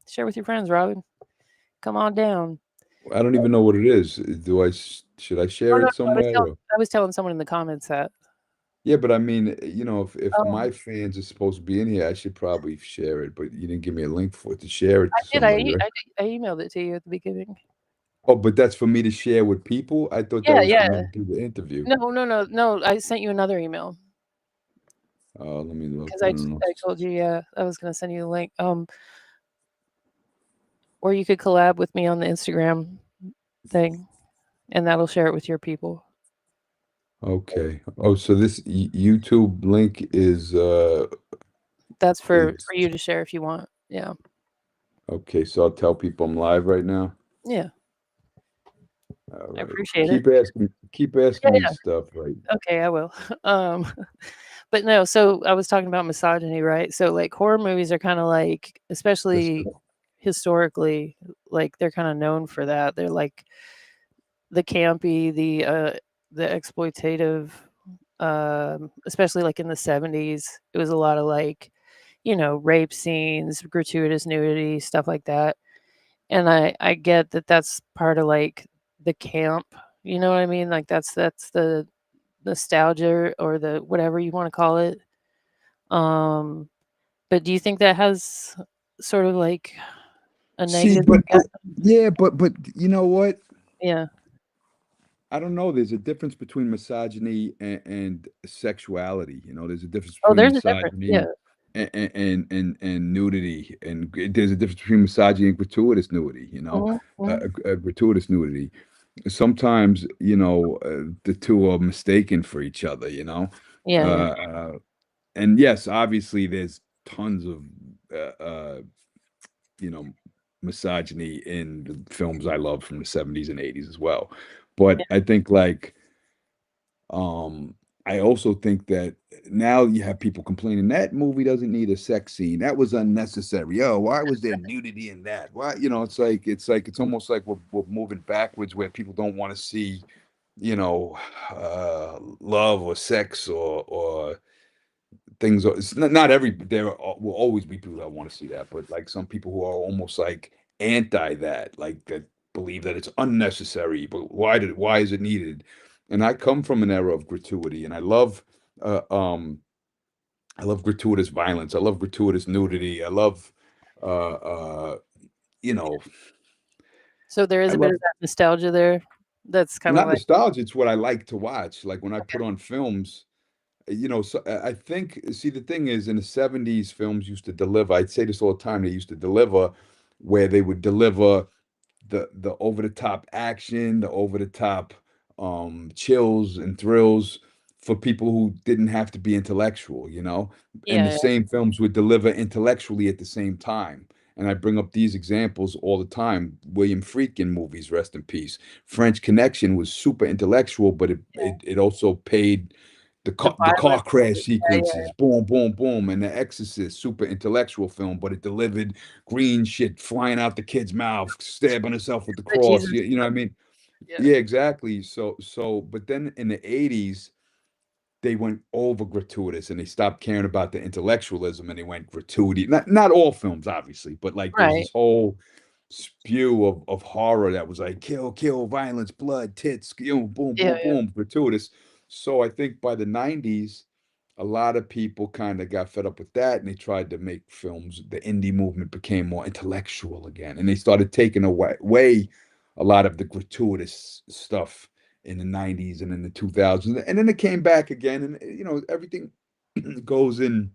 Speaker 1: Share with your friends, Robin. Come on down.
Speaker 2: I don't even know what it is. Should I
Speaker 1: Oh,
Speaker 2: share
Speaker 1: no,
Speaker 2: it
Speaker 1: no,
Speaker 2: somewhere? Or?
Speaker 1: I was telling someone in the comments that.
Speaker 2: Yeah, but I mean, if
Speaker 1: Oh,
Speaker 2: my fans are supposed to be in here, I should probably share it. But you didn't give me a link for it to share it
Speaker 1: I
Speaker 2: to
Speaker 1: did.
Speaker 2: somebody, right?
Speaker 1: I emailed it to you at the beginning.
Speaker 2: Oh, but that's for me to share with people. I thought that
Speaker 1: Yeah,
Speaker 2: was for
Speaker 1: yeah.
Speaker 2: me to do the interview.
Speaker 1: No, no, no, no. I sent you another email
Speaker 2: Let me look.
Speaker 1: because
Speaker 2: I don't know.
Speaker 1: I told you, yeah, I was gonna send you the link. Or you could collab with me on the Instagram thing, and that'll share it with your people.
Speaker 2: Okay. Oh, so this YouTube link
Speaker 1: That's
Speaker 2: is
Speaker 1: for you to share if you want. Yeah,
Speaker 2: okay. So I'll tell people I'm live right now.
Speaker 1: yeah.
Speaker 2: All
Speaker 1: I
Speaker 2: right.
Speaker 1: appreciate it.
Speaker 2: Keep
Speaker 1: Yeah,
Speaker 2: asking me
Speaker 1: yeah.
Speaker 2: stuff, right?
Speaker 1: Okay, I will. Um, but no. So I was talking about misogyny, right? So like horror movies are kind of like,
Speaker 2: Let's
Speaker 1: especially
Speaker 2: go.
Speaker 1: historically, like they're kind of known for that. They're like the campy, the exploitative, especially like in the 70s, it was a lot of like, rape scenes, gratuitous nudity, stuff like that. And I get that that's part of like the camp, you know what I mean? Like that's the nostalgia or the whatever you want to call it. Um, but do you think that has sort of like a
Speaker 2: See,
Speaker 1: negative
Speaker 2: but
Speaker 1: impact?
Speaker 2: yeah, but you know what?
Speaker 1: Yeah.
Speaker 2: I don't know. There's a difference between misogyny and sexuality. There's a difference
Speaker 1: Oh,
Speaker 2: between
Speaker 1: there's a difference. Yeah.
Speaker 2: misogyny and nudity, and there's a difference between misogyny and gratuitous nudity.
Speaker 1: Hmm, hmm.
Speaker 2: Gratuitous nudity. Sometimes the two are mistaken for each other.
Speaker 1: Yeah, yeah.
Speaker 2: And yes, obviously there's tons of uh, uh, you know, misogyny in the films I love from the 70s and 80s as well. But I think like um I also think that now you have people complaining that movie doesn't need a sex scene. That was unnecessary. Oh, why was there nudity in that? Why, it's almost like we're moving backwards where people don't want to see, love or sex or things. It's not every will always be people that want to see that, but like some people who are almost like anti that, like that believe that it's unnecessary. But why is it needed? And I come from an era of gratuity, and uh, um, I love gratuitous violence. I love gratuitous nudity. I love, uh, uh, you know,
Speaker 1: So there is
Speaker 2: I
Speaker 1: a bit
Speaker 2: love
Speaker 1: of that nostalgia there. That's kind of
Speaker 2: not
Speaker 1: like
Speaker 2: nostalgia. It's what I like to watch. Like when I
Speaker 1: okay.
Speaker 2: put on films. So I think, see, the thing is, in the 70s, films used to deliver. I'd say this all the time. They used to deliver where they would deliver the over the top action, the over the top chills and thrills for people who didn't have to be intellectual, and the
Speaker 1: Yeah,
Speaker 2: same films would deliver intellectually at the same time. And I bring up these examples all the time. William Friedkin movies, rest in peace. French Connection was super intellectual, but it also paid
Speaker 1: the
Speaker 2: the car
Speaker 1: violence.
Speaker 2: crash
Speaker 1: Yeah, yeah,
Speaker 2: sequences, boom, boom, boom, and The Exorcist, super intellectual film, but it delivered green shit flying out the kid's mouth, stabbing herself with the
Speaker 1: the
Speaker 2: cross.
Speaker 1: Jesus
Speaker 2: You know what I
Speaker 1: stuff.
Speaker 2: mean?
Speaker 1: Yeah,
Speaker 2: Yeah, exactly. But then in the 80s, they went over gratuitous and they stopped caring about the intellectualism and they went gratuity. Not all films, obviously, but like there was
Speaker 1: right.
Speaker 2: this whole spew of horror that was like kill, kill, violence, blood, tits, boom,
Speaker 1: Yeah,
Speaker 2: boom,
Speaker 1: yeah.
Speaker 2: boom, gratuitous. So I think by the 90s, a lot of people kind of got fed up with that and they tried to make films. The indie movement became more intellectual again and they started taking away a lot of the gratuitous stuff in the 90s and in the 2000s. And then it came back again. And, everything goes in,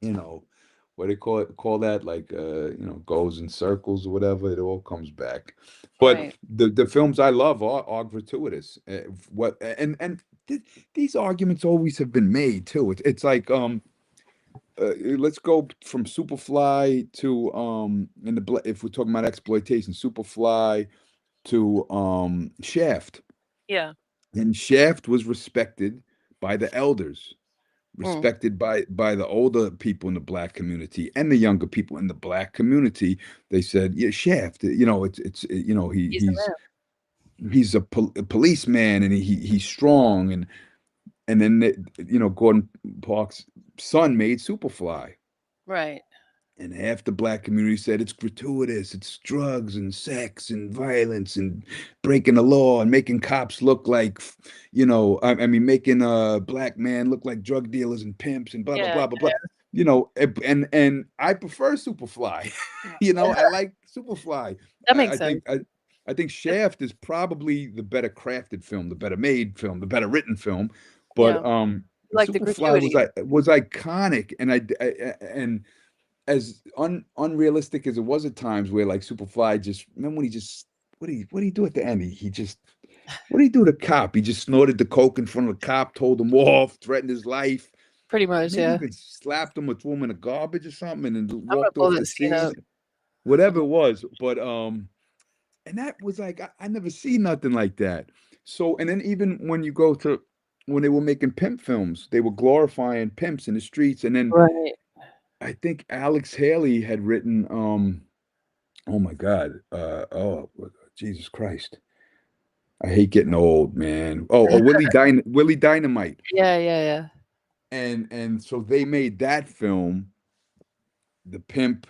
Speaker 2: you know, what they call that, like, goes in circles or whatever. It all comes back. But
Speaker 1: Right.
Speaker 2: the films I love are gratuitous. What and these arguments always have been made too. It's like let's go from Superfly to if we're talking about exploitation, Superfly to Shaft.
Speaker 1: Yeah.
Speaker 2: And Shaft was respected by the elders,
Speaker 1: Mm.
Speaker 2: respected by the older people in the black community and the younger people in the black community. They said, "Yeah, Shaft.
Speaker 1: He's the man.
Speaker 2: He's a policeman and he's strong." And then Gordon Parks' son made Superfly.
Speaker 1: Right.
Speaker 2: And half the black community said it's gratuitous, it's drugs and sex and violence and breaking the law and making cops look like, I mean, making a black man look like drug dealers and pimps and blah blah
Speaker 1: Yeah,
Speaker 2: blah blah blah. And I prefer Superfly.
Speaker 1: yeah.
Speaker 2: I like Superfly.
Speaker 1: That
Speaker 2: I,
Speaker 1: makes
Speaker 2: I
Speaker 1: sense.
Speaker 2: think I, I think Shaft is probably the better crafted film, the better made film, the better written film.
Speaker 1: Yeah.
Speaker 2: But
Speaker 1: You like the
Speaker 2: Superfly
Speaker 1: gratuity.
Speaker 2: was iconic, and as unrealistic as it was at times, where like Superfly just remember when he just what did he do at the end? He just what did he do to the cop? He just snorted the coke in front of the cop, told him off, threatened his life,
Speaker 1: Pretty much,
Speaker 2: maybe
Speaker 1: yeah.
Speaker 2: even slapped him or threw him in the garbage or something, and then
Speaker 1: I'm gonna
Speaker 2: walked
Speaker 1: pull
Speaker 2: off the
Speaker 1: that scene up.
Speaker 2: scene, whatever it was. But and that was like I never see nothing like that. So and then even when you go to when they were making pimp films, they were glorifying pimps in the streets, and then
Speaker 1: Right.
Speaker 2: I think Alex Haley had written oh my God. Jesus Christ. I hate getting old, man. Oh, Willie Dynamite.
Speaker 1: Yeah, yeah, yeah.
Speaker 2: And so they made that film, The Pimp.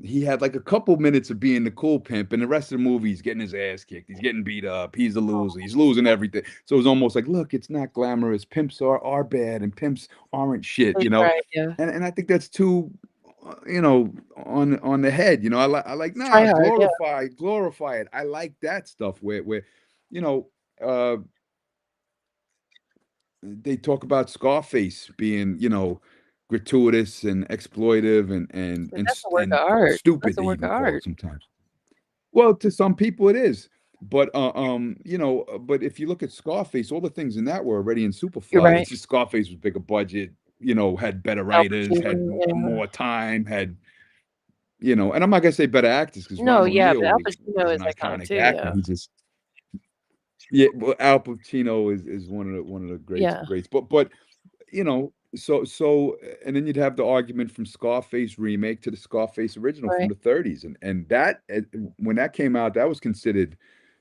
Speaker 2: He had like a couple minutes of being the cool pimp, and the rest of the movie he's getting his ass kicked. He's getting beat up. He's a loser. He's losing everything. So it's almost like, look, it's not glamorous. Pimps are bad, and pimps aren't shit,
Speaker 1: That's right, yeah.
Speaker 2: And I think that's too, on the head.
Speaker 1: Try
Speaker 2: nah,
Speaker 1: hard, yeah.
Speaker 2: glorify it. I like that stuff where, you know, uh, they talk about Scarface being, gratuitous and exploitive
Speaker 1: But that's a work of
Speaker 2: and
Speaker 1: art. That's
Speaker 2: stupid.
Speaker 1: a
Speaker 2: They
Speaker 1: work of
Speaker 2: even call it
Speaker 1: art.
Speaker 2: sometimes. Well, to some people it is. But but if you look at Scarface, all the things in that were already in
Speaker 1: You're
Speaker 2: Superfly.
Speaker 1: right.
Speaker 2: It's just Scarface was bigger budget, had better
Speaker 1: Al
Speaker 2: writers, had
Speaker 1: Pacino, yeah.
Speaker 2: more time, had you know, and I'm not gonna say better actors because
Speaker 1: No,
Speaker 2: Ron
Speaker 1: yeah, but
Speaker 2: O'Neal
Speaker 1: Al
Speaker 2: is
Speaker 1: Pacino
Speaker 2: an
Speaker 1: is iconic
Speaker 2: iconic
Speaker 1: too,
Speaker 2: actor.
Speaker 1: yeah.
Speaker 2: He just yeah, well, Al Pacino is one of the greats of
Speaker 1: Yeah,
Speaker 2: greats. But you know, and then you'd have the argument from Scarface remake to the Scarface original from
Speaker 1: right.
Speaker 2: the 30s, and that when that came out, that was considered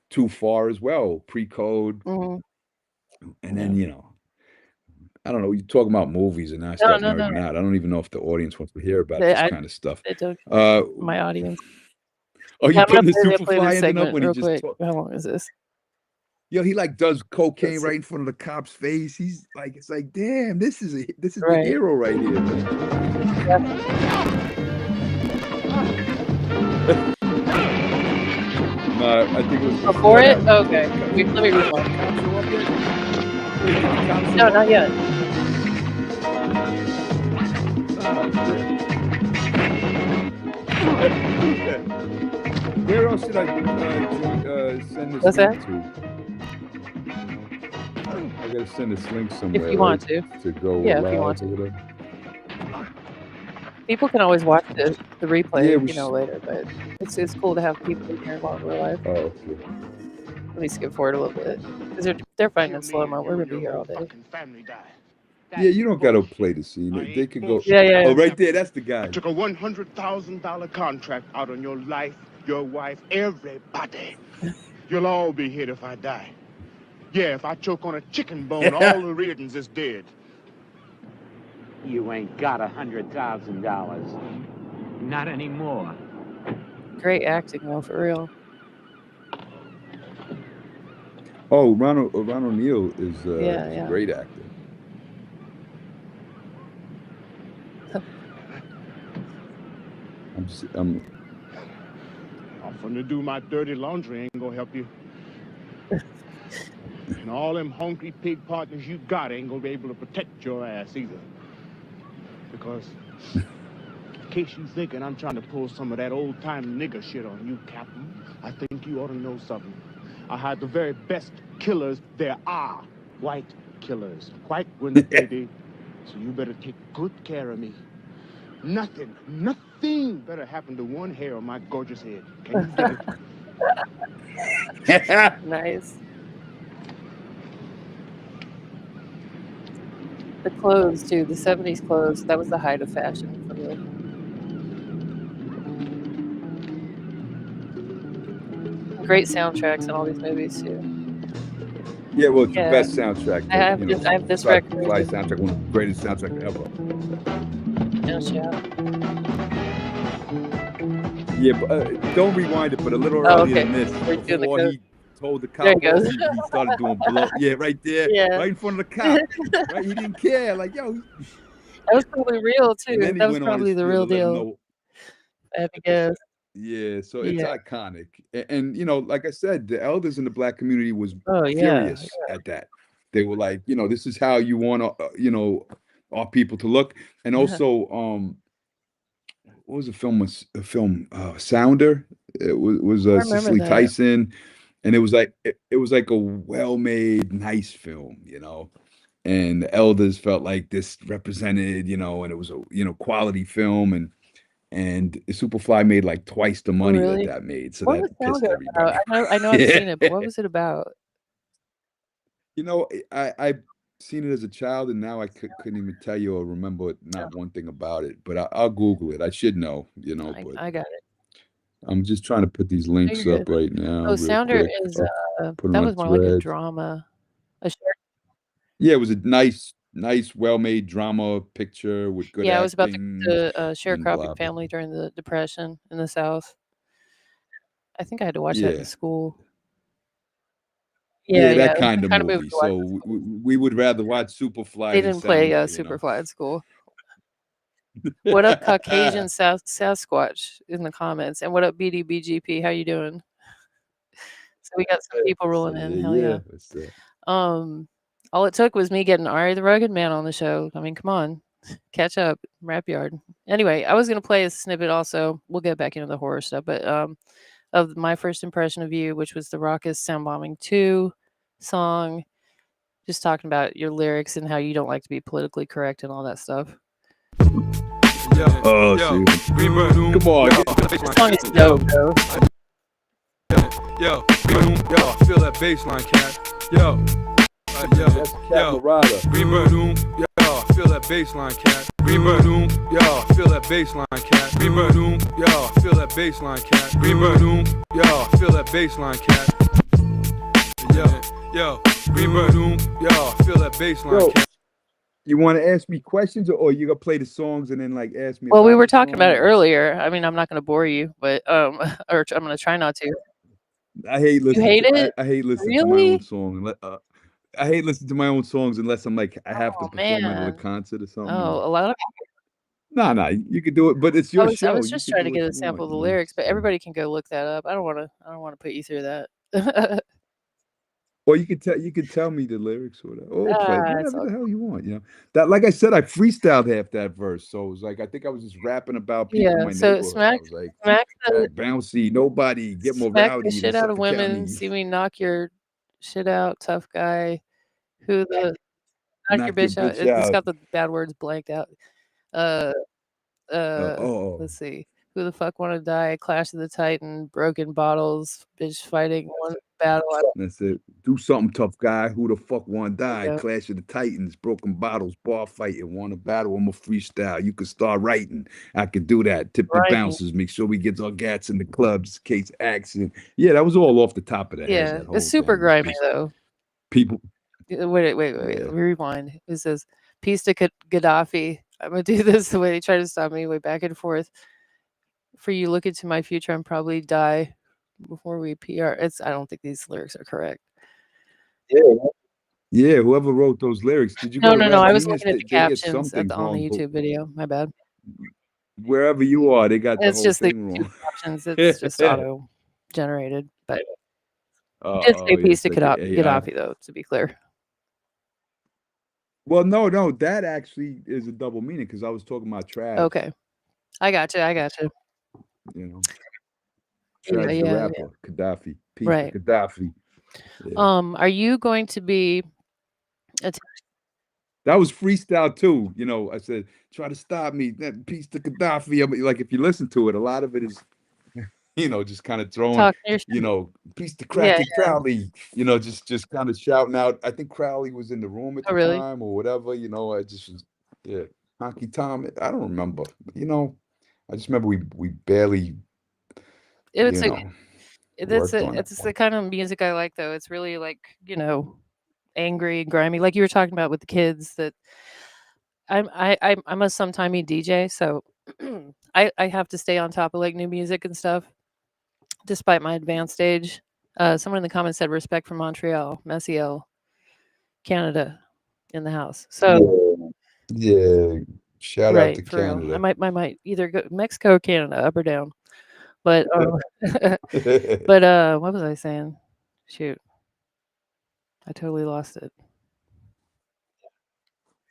Speaker 2: too far as well, pre-code,
Speaker 1: Mhm.
Speaker 2: and then
Speaker 1: Yeah.
Speaker 2: you know. I don't know. You talk about movies, and I
Speaker 1: No,
Speaker 2: start
Speaker 1: no, no,
Speaker 2: nerding out. I don't even know if the audience wants to hear about
Speaker 1: they
Speaker 2: this
Speaker 1: I
Speaker 2: kind of stuff.
Speaker 1: it took
Speaker 2: Uh,
Speaker 1: my audience.
Speaker 2: are
Speaker 1: Yeah,
Speaker 2: you
Speaker 1: I'm gonna
Speaker 2: putting the
Speaker 1: play this
Speaker 2: Superfly ending up
Speaker 1: segment
Speaker 2: when he
Speaker 1: real
Speaker 2: just
Speaker 1: quick.
Speaker 2: talk?
Speaker 1: How long is this?
Speaker 2: Yo, he like does cocaine
Speaker 1: Let's see.
Speaker 2: right in front of the cop's face. He's like, it's like, damn, this is the
Speaker 1: Right.
Speaker 2: hero right here, man. No, I think it was
Speaker 1: Before
Speaker 2: before
Speaker 1: it?
Speaker 2: that.
Speaker 1: Okay. Let me
Speaker 2: Did the
Speaker 1: rewind.
Speaker 2: cops show up yet? Wait, did the cops
Speaker 1: No,
Speaker 2: show
Speaker 1: not
Speaker 2: up?
Speaker 1: yet.
Speaker 2: Where else should I send this
Speaker 1: What's that?
Speaker 2: link to? I gotta send this link
Speaker 1: If
Speaker 2: somewhere,
Speaker 1: you
Speaker 2: right?
Speaker 1: want to.
Speaker 2: To go
Speaker 1: Yeah, if you want
Speaker 2: live or
Speaker 1: to.
Speaker 2: whatever.
Speaker 1: People can always watch the
Speaker 2: Yeah,
Speaker 1: replay,
Speaker 2: we
Speaker 1: later, but it's cool to have people in here while we're live.
Speaker 2: oh, okay.
Speaker 1: Let me skip forward a little bit because they're finding it slow mo. We're gonna be here all day.
Speaker 2: Yeah, you don't gotta play the scene. They could go.
Speaker 1: Yeah, yeah,
Speaker 2: Oh,
Speaker 1: yeah.
Speaker 2: right there, that's the
Speaker 3: I
Speaker 2: guy.
Speaker 3: took a $100,000 contract out on your life, your wife, everybody. You'll all be here if I die. Yeah, if I choke on a chicken bone, all the Reardons is dead.
Speaker 4: You ain't got $100,000. Not anymore.
Speaker 1: Great acting though, for real.
Speaker 2: Oh, Ron O'Neal is
Speaker 1: Yeah,
Speaker 2: a
Speaker 1: yeah.
Speaker 2: great actor. I'm
Speaker 3: Offering to do my dirty laundry ain't gonna help you. And all them hungry pig partners you got ain't gonna be able to protect your ass either. Because, in case you thinking I'm trying to pull some of that old-time nigger shit on you, Captain, I think you ought to know something. I had the very best killers there are. White killers. White ones, baby. So you better take good care of me. Nothing better happen to one hair on my gorgeous head. Can you dig it?
Speaker 1: Nice. The clothes too, the 70s clothes, that was the height of fashion for real. Great soundtracks in all these movies too.
Speaker 2: yeah, well, it's the
Speaker 1: Yeah.
Speaker 2: best soundtrack.
Speaker 1: I have
Speaker 2: You
Speaker 1: this
Speaker 2: know,
Speaker 1: I have this
Speaker 2: Fly
Speaker 1: record with
Speaker 2: soundtrack, one of the greatest soundtrack ever.
Speaker 1: no shout.
Speaker 2: Yeah, but don't rewind it, but a little
Speaker 1: Oh,
Speaker 2: earlier
Speaker 1: okay.
Speaker 2: than this,
Speaker 1: Where he's doing the
Speaker 2: before
Speaker 1: code.
Speaker 2: he told the
Speaker 1: There
Speaker 2: cop
Speaker 1: he
Speaker 2: off,
Speaker 1: goes.
Speaker 2: he started doing blow. Yeah, right there,
Speaker 1: Yeah.
Speaker 2: right in front of the cop. Right, he didn't care. Like, yo,
Speaker 1: That was probably real
Speaker 2: and
Speaker 1: too.
Speaker 2: then he
Speaker 1: That was
Speaker 2: went on his
Speaker 1: probably the
Speaker 2: spiel to
Speaker 1: real
Speaker 2: let him
Speaker 1: deal.
Speaker 2: know.
Speaker 1: I have to guess.
Speaker 2: Yeah, so it's
Speaker 1: Yeah.
Speaker 2: iconic. And you know, like I said, the elders in the black community was
Speaker 1: Oh, yeah.
Speaker 2: furious at that. They were like, you know, this is how you want you know, our people to look. And also, what was the film? Was a film Sounder? It was
Speaker 1: I remember
Speaker 2: Cicely
Speaker 1: that.
Speaker 2: Tyson, and it was like a well-made, nice film, you know. And the elders felt like this represented, you know, and it was a quality film, and Superfly made like twice the
Speaker 1: Oh,
Speaker 2: money that
Speaker 1: really?
Speaker 2: that made, so
Speaker 1: What
Speaker 2: that
Speaker 1: was
Speaker 2: pissed
Speaker 1: Sounder about?
Speaker 2: everybody.
Speaker 1: I know I've seen it, but what was it about?
Speaker 2: You know, I've seen it as a child, and now I couldn't even tell you or remember
Speaker 1: Oh,
Speaker 2: not one thing about it. But I'll Google it. I should know, you know. But
Speaker 1: I got it.
Speaker 2: I'm just trying to put these
Speaker 1: No, you're
Speaker 2: links
Speaker 1: good.
Speaker 2: up right now,
Speaker 1: Oh,
Speaker 2: real
Speaker 1: Sounder
Speaker 2: quick.
Speaker 1: is,
Speaker 2: I'll put them
Speaker 1: that
Speaker 2: on
Speaker 1: was more like a
Speaker 2: Threads.
Speaker 1: drama. A short
Speaker 2: Yeah, it was a nice, well-made drama picture with good
Speaker 1: Yeah, it was about
Speaker 2: acting
Speaker 1: the,
Speaker 2: and blah
Speaker 1: sharecropping
Speaker 2: blah.
Speaker 1: family during the Depression in the South. I think I had to watch that in
Speaker 2: Yeah,
Speaker 1: school. Yeah,
Speaker 2: yeah,
Speaker 1: yeah,
Speaker 2: that
Speaker 1: it was
Speaker 2: kind
Speaker 1: the
Speaker 2: of
Speaker 1: kind of movie
Speaker 2: movie.
Speaker 1: to watch
Speaker 2: So
Speaker 1: in school.
Speaker 2: we would rather watch
Speaker 1: They
Speaker 2: Superfly than
Speaker 1: didn't play,
Speaker 2: Sounder, you know.
Speaker 1: Superfly in school. What up, Caucasian Sasquatch in the comments, and what up, BDBGP? How you doing? So we got some people rolling in. Hell
Speaker 2: Yeah,
Speaker 1: yeah.
Speaker 2: it's
Speaker 1: Um, all it took was me getting Ari the Rugged Man on the show. I mean, come on, catch up, Rap Yard. Anyway, I was gonna play a snippet also. We'll get back into the horror stuff, but of my first impression of you, which was the Raucous Sound Bombing 2 song, just talking about your lyrics and how you don't like to be politically correct and all that stuff.
Speaker 2: Oh, see. Come on.
Speaker 1: This song is dope, though.
Speaker 5: Yo, feel that bass line, cat. Yo,
Speaker 2: That's Cat Lorada.
Speaker 5: yo, feel that bass line, cat. Yo, feel that bass line, cat. Yo, feel that bass line, cat. Yo, feel that bass line, cat. Yo, feel that bass line,
Speaker 2: Yo,
Speaker 5: cat.
Speaker 2: you want to ask me questions, or you gonna play the songs and then like ask me
Speaker 1: Well, we
Speaker 2: about
Speaker 1: were
Speaker 2: the
Speaker 1: talking about it
Speaker 2: song?
Speaker 1: earlier. I mean, I'm not going to bore you, but or I'm going to try not to.
Speaker 2: I hate
Speaker 1: You
Speaker 2: listening.
Speaker 1: hate it?
Speaker 2: I hate listening to my own
Speaker 1: Really?
Speaker 2: song. I hate listening to my own songs unless I'm like I have to
Speaker 1: Oh
Speaker 2: perform it at a
Speaker 1: man.
Speaker 2: concert or something.
Speaker 1: Oh, a lot of
Speaker 2: Nah, you could do it, but it's
Speaker 1: I
Speaker 2: your
Speaker 1: was I
Speaker 2: show.
Speaker 1: was
Speaker 2: You
Speaker 1: just
Speaker 2: could
Speaker 1: trying
Speaker 2: do
Speaker 1: to
Speaker 2: what
Speaker 1: get a
Speaker 2: you want,
Speaker 1: sample of the
Speaker 2: you know.
Speaker 1: lyrics, but
Speaker 2: So,
Speaker 1: everybody can go look that up. I don't want to put you through that.
Speaker 2: or you could tell me the lyrics or whatever, or play
Speaker 1: It's
Speaker 2: whatever
Speaker 1: all
Speaker 2: the hell you want. You know that, like I said, I freestyled half that verse, so it was like I think I was just rapping about people in
Speaker 1: yeah.
Speaker 2: my
Speaker 1: So
Speaker 2: neighborhood. I was like,
Speaker 1: smack the
Speaker 2: act bouncy, nobody get more
Speaker 1: smack the
Speaker 2: rowdy than
Speaker 1: shit out of
Speaker 2: Suffolk
Speaker 1: women.
Speaker 2: County.
Speaker 1: See me knock your shit out, tough guy. Who the knock your
Speaker 2: Knock your
Speaker 1: bitch out?
Speaker 2: bitch
Speaker 1: It's
Speaker 2: out.
Speaker 1: got the bad words blanked out. Uh,
Speaker 2: Oh,
Speaker 1: let's see. Who the fuck want to die? Clash of the Titan, broken bottles, bitch fighting one battle.
Speaker 2: that's it. Do something, tough guy. Who the fuck want to die?
Speaker 1: Yeah,
Speaker 2: Clash of the Titans, broken bottles, bar fighting. Want a battle? I'm a freestyle. You can start writing. I could do that. Tip the
Speaker 1: rhyming.
Speaker 2: bouncers. Make sure we get our gats in the clubs. Case accident. Yeah, that was all off the top of the head.
Speaker 1: Yeah,
Speaker 2: That
Speaker 1: it's
Speaker 2: whole
Speaker 1: super
Speaker 2: thing was
Speaker 1: grimy
Speaker 2: just
Speaker 1: though.
Speaker 2: people.
Speaker 1: Wait.
Speaker 2: Yeah.
Speaker 1: Rewind. It says, "Peace to Gaddafi." I'm gonna do this the way they try to stop me, way back and forth. For you, look into my future and probably die before we PR. I don't think these lyrics are correct.
Speaker 2: Yeah, whoever wrote those lyrics, did you go
Speaker 1: No,
Speaker 2: to
Speaker 1: no, no.
Speaker 2: Rap
Speaker 1: I was
Speaker 2: Genius?
Speaker 1: looking at the
Speaker 2: They get some
Speaker 1: captions
Speaker 2: things
Speaker 1: on the
Speaker 2: wrong, but
Speaker 1: YouTube video. My bad.
Speaker 2: wherever you are, they got the
Speaker 1: It's
Speaker 2: whole
Speaker 1: just the
Speaker 2: thing
Speaker 1: YouTube
Speaker 2: wrong.
Speaker 1: captions. It's just auto generated, but
Speaker 2: Oh,
Speaker 1: it did say
Speaker 2: yeah,
Speaker 1: "Peace
Speaker 2: it's
Speaker 1: to
Speaker 2: like the AI.
Speaker 1: Gaddafi," though. To be clear.
Speaker 2: Well, no, that actually is a double meaning because I was talking about Trav,
Speaker 1: Okay, I got you. I got you.
Speaker 2: you know,
Speaker 1: Yeah,
Speaker 2: Trav's the
Speaker 1: yeah, yeah.
Speaker 2: rapper, Gaddafi, peace to
Speaker 1: Right.
Speaker 2: Gaddafi. Yeah,
Speaker 1: Are you going to be? Att-
Speaker 2: that was freestyle too. You know, I said, try to stop me, that peace to Gaddafi. I mean, like if you listen to it, a lot of it is, just kind of throwing,
Speaker 1: Talking your shit.
Speaker 2: peace to
Speaker 1: Yeah.
Speaker 2: Cracky Crowley. Just kind of shouting out. I think Crowley was in the room at
Speaker 1: Oh,
Speaker 2: the
Speaker 1: really?
Speaker 2: time or whatever. I just was, yeah, Honky Tom. I don't remember. I just remember we barely,
Speaker 1: It's
Speaker 2: you
Speaker 1: a.
Speaker 2: know, worked on that
Speaker 1: It's the
Speaker 2: one.
Speaker 1: kind of music I like, though. It's really like angry, grimy, like you were talking about with the kids. That I'm a sometimey DJ, so I have to stay on top of like new music and stuff, despite my advanced age. Someone in the comments said respect from Montreal, Messiel, Canada, in the house. So
Speaker 2: Yeah, shout out to
Speaker 1: right, for real.
Speaker 2: Canada.
Speaker 1: I might either go Mexico or Canada, up or down. But but what was I saying? Shoot, I totally lost it.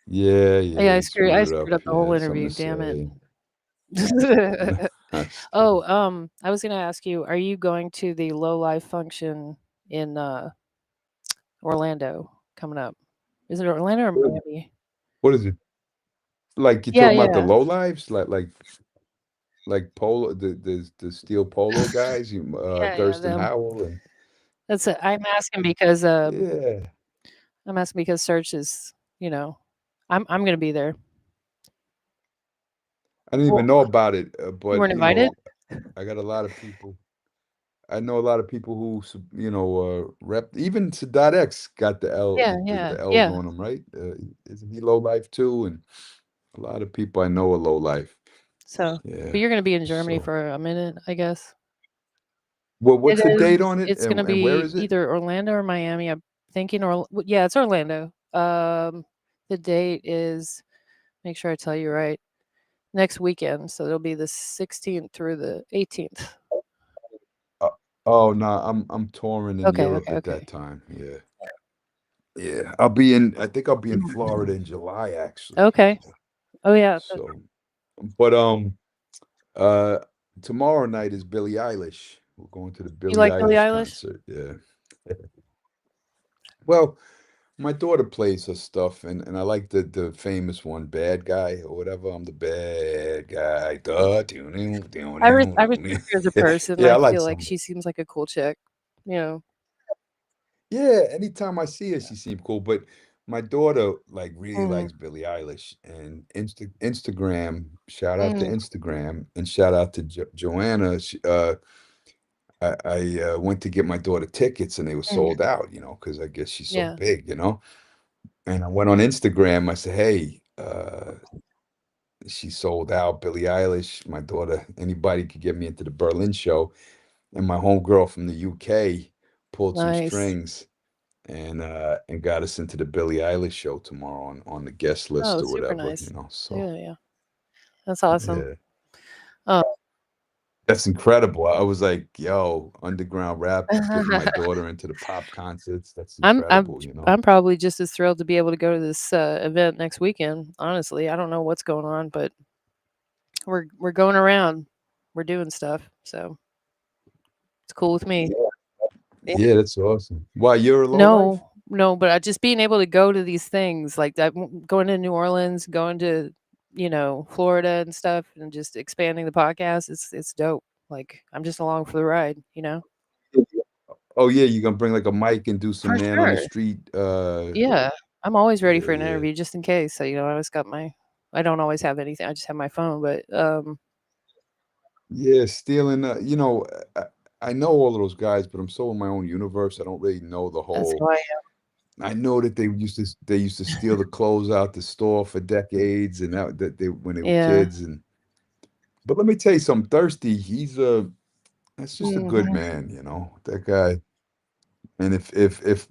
Speaker 2: Yeah,
Speaker 1: Oh, yeah,
Speaker 2: you
Speaker 1: I
Speaker 2: screwed it
Speaker 1: screwed
Speaker 2: up.
Speaker 1: up the
Speaker 2: You
Speaker 1: whole
Speaker 2: had something
Speaker 1: interview.
Speaker 2: to
Speaker 1: Damn it.
Speaker 2: say. Just
Speaker 1: Oh,
Speaker 2: kidding.
Speaker 1: I was gonna ask you, are you going to the Low Life function in Orlando coming up? Is it Orlando or Miami?
Speaker 2: What is it? Like you
Speaker 1: Yeah,
Speaker 2: talking about the
Speaker 1: yeah,
Speaker 2: low lives, like polo, the steel polo guys,
Speaker 1: yeah.
Speaker 2: Thurston
Speaker 1: Them.
Speaker 2: Howell, and
Speaker 1: That's it.
Speaker 2: yeah,
Speaker 1: I'm asking because Search is, I'm gonna be there.
Speaker 2: I didn't even
Speaker 1: Well,
Speaker 2: know about it,
Speaker 1: you
Speaker 2: but
Speaker 1: weren't invited?
Speaker 2: I got a lot of people. I know a lot of people who, rep. Even Sadat X got
Speaker 1: Yeah,
Speaker 2: the
Speaker 1: yeah,
Speaker 2: L's
Speaker 1: yeah.
Speaker 2: on him, right? Isn't he low life too? And a lot of people I know are low life.
Speaker 1: So,
Speaker 2: Yeah.
Speaker 1: but you're gonna be in Germany
Speaker 2: So,
Speaker 1: for a minute, I guess.
Speaker 2: well,
Speaker 1: It
Speaker 2: what's the date
Speaker 1: is.
Speaker 2: on it,
Speaker 1: It's gonna
Speaker 2: and where
Speaker 1: be
Speaker 2: is it?
Speaker 1: either Orlando or Miami. I'm thinking, yeah, it's Orlando. The date is. Make sure I tell you right. Next weekend, so it'll be the 16th through the 18th.
Speaker 2: Uh, oh no, I'm touring in
Speaker 1: Okay,
Speaker 2: Europe
Speaker 1: okay,
Speaker 2: at that
Speaker 1: okay.
Speaker 2: time. Yeah, yeah. I think I'll be in Florida in July actually.
Speaker 1: Okay. Oh yeah.
Speaker 2: So, but uh, tomorrow night is Billie Eilish. We're going to the
Speaker 1: You
Speaker 2: Billie
Speaker 1: like Billie
Speaker 2: Eilish
Speaker 1: Eilish?
Speaker 2: concert. Yeah. Well, My daughter plays her stuff, and I like the famous one, Bad Guy or whatever. I'm the bad guy. Duh, doo, doo, doo,
Speaker 1: I
Speaker 2: doo,
Speaker 1: respect
Speaker 2: doo.
Speaker 1: her as a person.
Speaker 2: Yeah,
Speaker 1: I
Speaker 2: I like
Speaker 1: feel like
Speaker 2: some.
Speaker 1: she seems like a cool chick, you know?
Speaker 2: Yeah, anytime I see her, she seems cool. But my daughter like really
Speaker 1: Mhm.
Speaker 2: likes Billie Eilish and Instagram. Shout out to
Speaker 1: Mm,
Speaker 2: Instagram and shout out to Joanna. I went to get my daughter tickets and they were
Speaker 1: mhm.
Speaker 2: sold out, because I guess she's so
Speaker 1: Yeah.
Speaker 2: big. And I went on Instagram. I said, "Hey, she sold out, Billie Eilish. My daughter, anybody could get me into the Berlin show." And my homegirl from the UK pulled some
Speaker 1: Nice.
Speaker 2: strings and got us into the Billie Eilish show tomorrow on the guest list
Speaker 1: Oh,
Speaker 2: or
Speaker 1: super
Speaker 2: whatever,
Speaker 1: nice.
Speaker 2: so
Speaker 1: Yeah, yeah. That's awesome.
Speaker 2: yeah.
Speaker 1: Oh.
Speaker 2: That's incredible. I was like, "Yo, underground rap getting my daughter into the pop concerts. That's
Speaker 1: I'm
Speaker 2: incredible."
Speaker 1: I'm probably just as thrilled to be able to go to this, event next weekend, honestly. I don't know what's going on, but we're going around. We're doing stuff, so it's cool with me. Yeah.
Speaker 2: Yeah, that's awesome. Why, you're a low life?
Speaker 1: No, no, but I just being able to go to these things like that, going to New Orleans, going to, Florida and stuff, and just expanding the podcast, it's dope. Like, I'm just along for the ride, you know?
Speaker 2: Oh, yeah, you gonna bring, like, a mic and do some
Speaker 1: For
Speaker 2: man on the
Speaker 1: sure.
Speaker 2: street,
Speaker 1: Yeah. I'm always ready
Speaker 2: yeah,
Speaker 1: for an
Speaker 2: yeah.
Speaker 1: interview just in case. So, I always got I don't always have anything. I just have my phone, but
Speaker 2: Yeah, stealing, I know all of those guys, but I'm so in my own universe, I don't really know the
Speaker 1: that's
Speaker 2: whole.
Speaker 1: why
Speaker 2: I know that they used to steal the clothes out the store for decades, and that they when they were
Speaker 1: yeah.
Speaker 2: kids, but let me tell you something, Thirsty, that's just a good
Speaker 1: Mhm.
Speaker 2: man, that guy. And if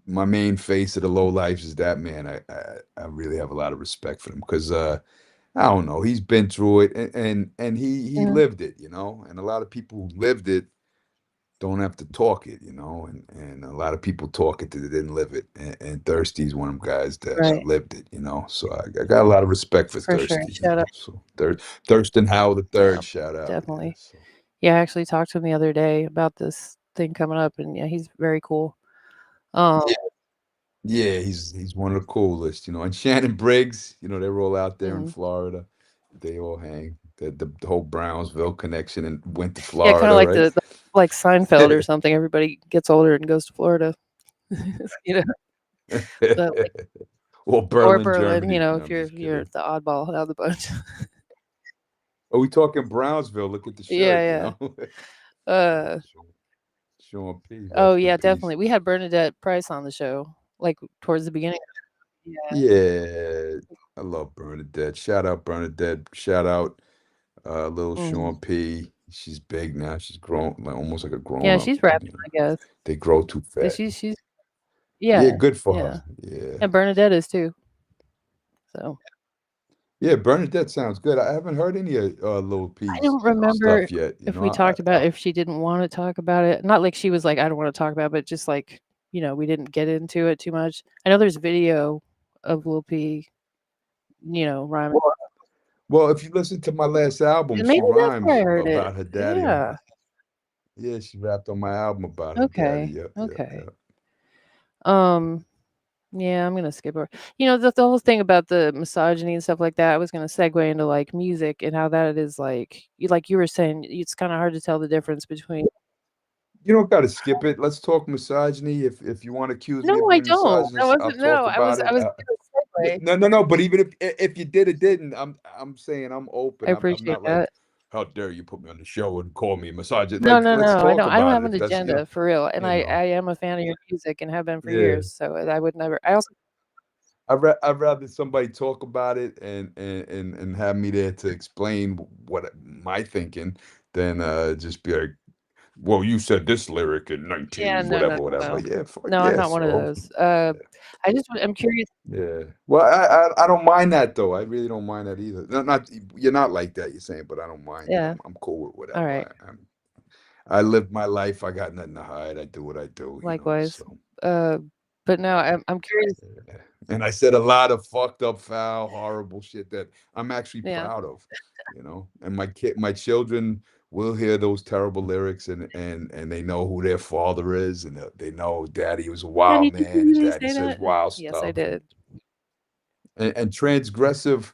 Speaker 2: my main face of the low lives is that man, I really have a lot of respect for him because I don't know, he's been through it and he
Speaker 1: Mhm.
Speaker 2: lived it, and a lot of people who lived it don't have to talk it, and a lot of people talk it that they didn't live it. And Thirsty's one of them guys that
Speaker 1: Right.
Speaker 2: lived it. So I got a lot of respect for
Speaker 1: For sure.
Speaker 2: Thirsty,
Speaker 1: Shout out.
Speaker 2: so Thurston Howell the
Speaker 1: Yeah,
Speaker 2: third, shout out, yeah.
Speaker 1: definitely.
Speaker 2: So
Speaker 1: Yeah, I actually talked to him the other day about this thing coming up, and yeah, he's very cool. Um,
Speaker 2: yeah, he's one of the coolest. And Shannon Briggs, they roll out there in
Speaker 1: mhm.
Speaker 2: Florida. They all hang. The whole Brownsville connection and went to
Speaker 1: Yeah, kinda
Speaker 2: Florida,
Speaker 1: like
Speaker 2: right?
Speaker 1: like Seinfeld or something, everybody gets older and goes to Florida, you know, but, like
Speaker 2: Or
Speaker 1: or
Speaker 2: Berlin,
Speaker 1: Berlin,
Speaker 2: Germany. No,
Speaker 1: if
Speaker 2: I'm
Speaker 1: you're
Speaker 2: just
Speaker 1: you're
Speaker 2: kidding.
Speaker 1: the oddball out of the bunch.
Speaker 2: Are we talking Brownsville? Look at the shirt, you
Speaker 1: Yeah,
Speaker 2: know?
Speaker 1: yeah.
Speaker 2: Yeah, Sean P,
Speaker 1: Oh,
Speaker 2: rest in
Speaker 1: yeah,
Speaker 2: peace.
Speaker 1: definitely. We had Bernadette Price on the show, like, towards the beginning. Yeah.
Speaker 2: Yeah, I love Bernadette. Shout out Bernadette. Shout out little
Speaker 1: Mhm.
Speaker 2: Sean P. She's big now. She's grown, like almost like a grown
Speaker 1: Yeah,
Speaker 2: up.
Speaker 1: she's rapping, I guess.
Speaker 2: They grow too
Speaker 1: But
Speaker 2: fast.
Speaker 1: she's
Speaker 2: Yeah,
Speaker 1: yeah,
Speaker 2: good for
Speaker 1: yeah.
Speaker 2: her. Yeah.
Speaker 1: And Bernadette is too, so
Speaker 2: Yeah, Bernadette sounds good. I haven't heard any of Lil
Speaker 1: I
Speaker 2: P's
Speaker 1: don't remember
Speaker 2: stuff yet.
Speaker 1: if we talked about if she didn't wanna talk about it. Not like she was like, "I don't wanna talk about it," but just like, we didn't get into it too much. I know there's video of Lil P, rhyming.
Speaker 2: Well, if you listen to my last album,
Speaker 1: And
Speaker 2: she
Speaker 1: maybe that's
Speaker 2: rhymed
Speaker 1: where I heard it.
Speaker 2: about her daddy.
Speaker 1: Yeah.
Speaker 2: Yeah, she rapped on my album about her daddy.
Speaker 1: Okay,
Speaker 2: Yep, yep,
Speaker 1: okay.
Speaker 2: yep.
Speaker 1: Um, yeah, I'm gonna skip over. The whole thing about the misogyny and stuff like that, I was gonna segue into, like, music and how that is, like you were saying, it's kinda hard to tell the difference between.
Speaker 2: You don't got to skip it. Let's talk misogyny. If you want to accuse me of
Speaker 1: No, I
Speaker 2: being
Speaker 1: don't. That
Speaker 2: misogynist, I'll
Speaker 1: wasn't no,
Speaker 2: talk about
Speaker 1: I
Speaker 2: it.
Speaker 1: was gonna segue.
Speaker 2: No, no, no. But even if you did or didn't, I'm saying I'm
Speaker 1: I
Speaker 2: open. I'm
Speaker 1: appreciate
Speaker 2: not
Speaker 1: that.
Speaker 2: like, how dare you put me on the show and call me a misogynist?
Speaker 1: No,
Speaker 2: Like,
Speaker 1: no,
Speaker 2: let's
Speaker 1: no,
Speaker 2: talk
Speaker 1: I don't
Speaker 2: about
Speaker 1: have
Speaker 2: it.
Speaker 1: an
Speaker 2: If that's
Speaker 1: agenda for real, and
Speaker 2: you
Speaker 1: I
Speaker 2: know,
Speaker 1: am a fan of your music and have been for
Speaker 2: yeah.
Speaker 1: years, so I would never I also
Speaker 2: I'd rather somebody talk about it and have me there to explain what my thinking than just be like, well, you said this lyric in
Speaker 1: yeah,
Speaker 2: 19
Speaker 1: no, no,
Speaker 2: whatever,
Speaker 1: no,
Speaker 2: whatever.
Speaker 1: no.
Speaker 2: Yeah, fuck
Speaker 1: No, I'm
Speaker 2: yeah.
Speaker 1: not one of
Speaker 2: So
Speaker 1: those. I'm curious.
Speaker 2: yeah. Well, I don't mind that though. I really don't mind that either. Not you're not like that. You're saying, but I don't mind it.
Speaker 1: Yeah,
Speaker 2: I'm cool with whatever.
Speaker 1: alright.
Speaker 2: I live my life. I got nothing to hide. I do what I do.
Speaker 1: Likewise.
Speaker 2: So
Speaker 1: Uh, but no, I'm curious.
Speaker 2: yeah. And I said a lot of fucked up, foul, horrible shit that I'm actually
Speaker 1: Yeah.
Speaker 2: proud of. And my children we'll hear those terrible lyrics, and they know who their father is, and they know daddy was a
Speaker 1: Daddy,
Speaker 2: wild
Speaker 1: did
Speaker 2: man,
Speaker 1: you
Speaker 2: and
Speaker 1: really
Speaker 2: daddy
Speaker 1: say
Speaker 2: says
Speaker 1: that?
Speaker 2: wild
Speaker 1: Yes, I
Speaker 2: stuff,
Speaker 1: did.
Speaker 2: and transgressive,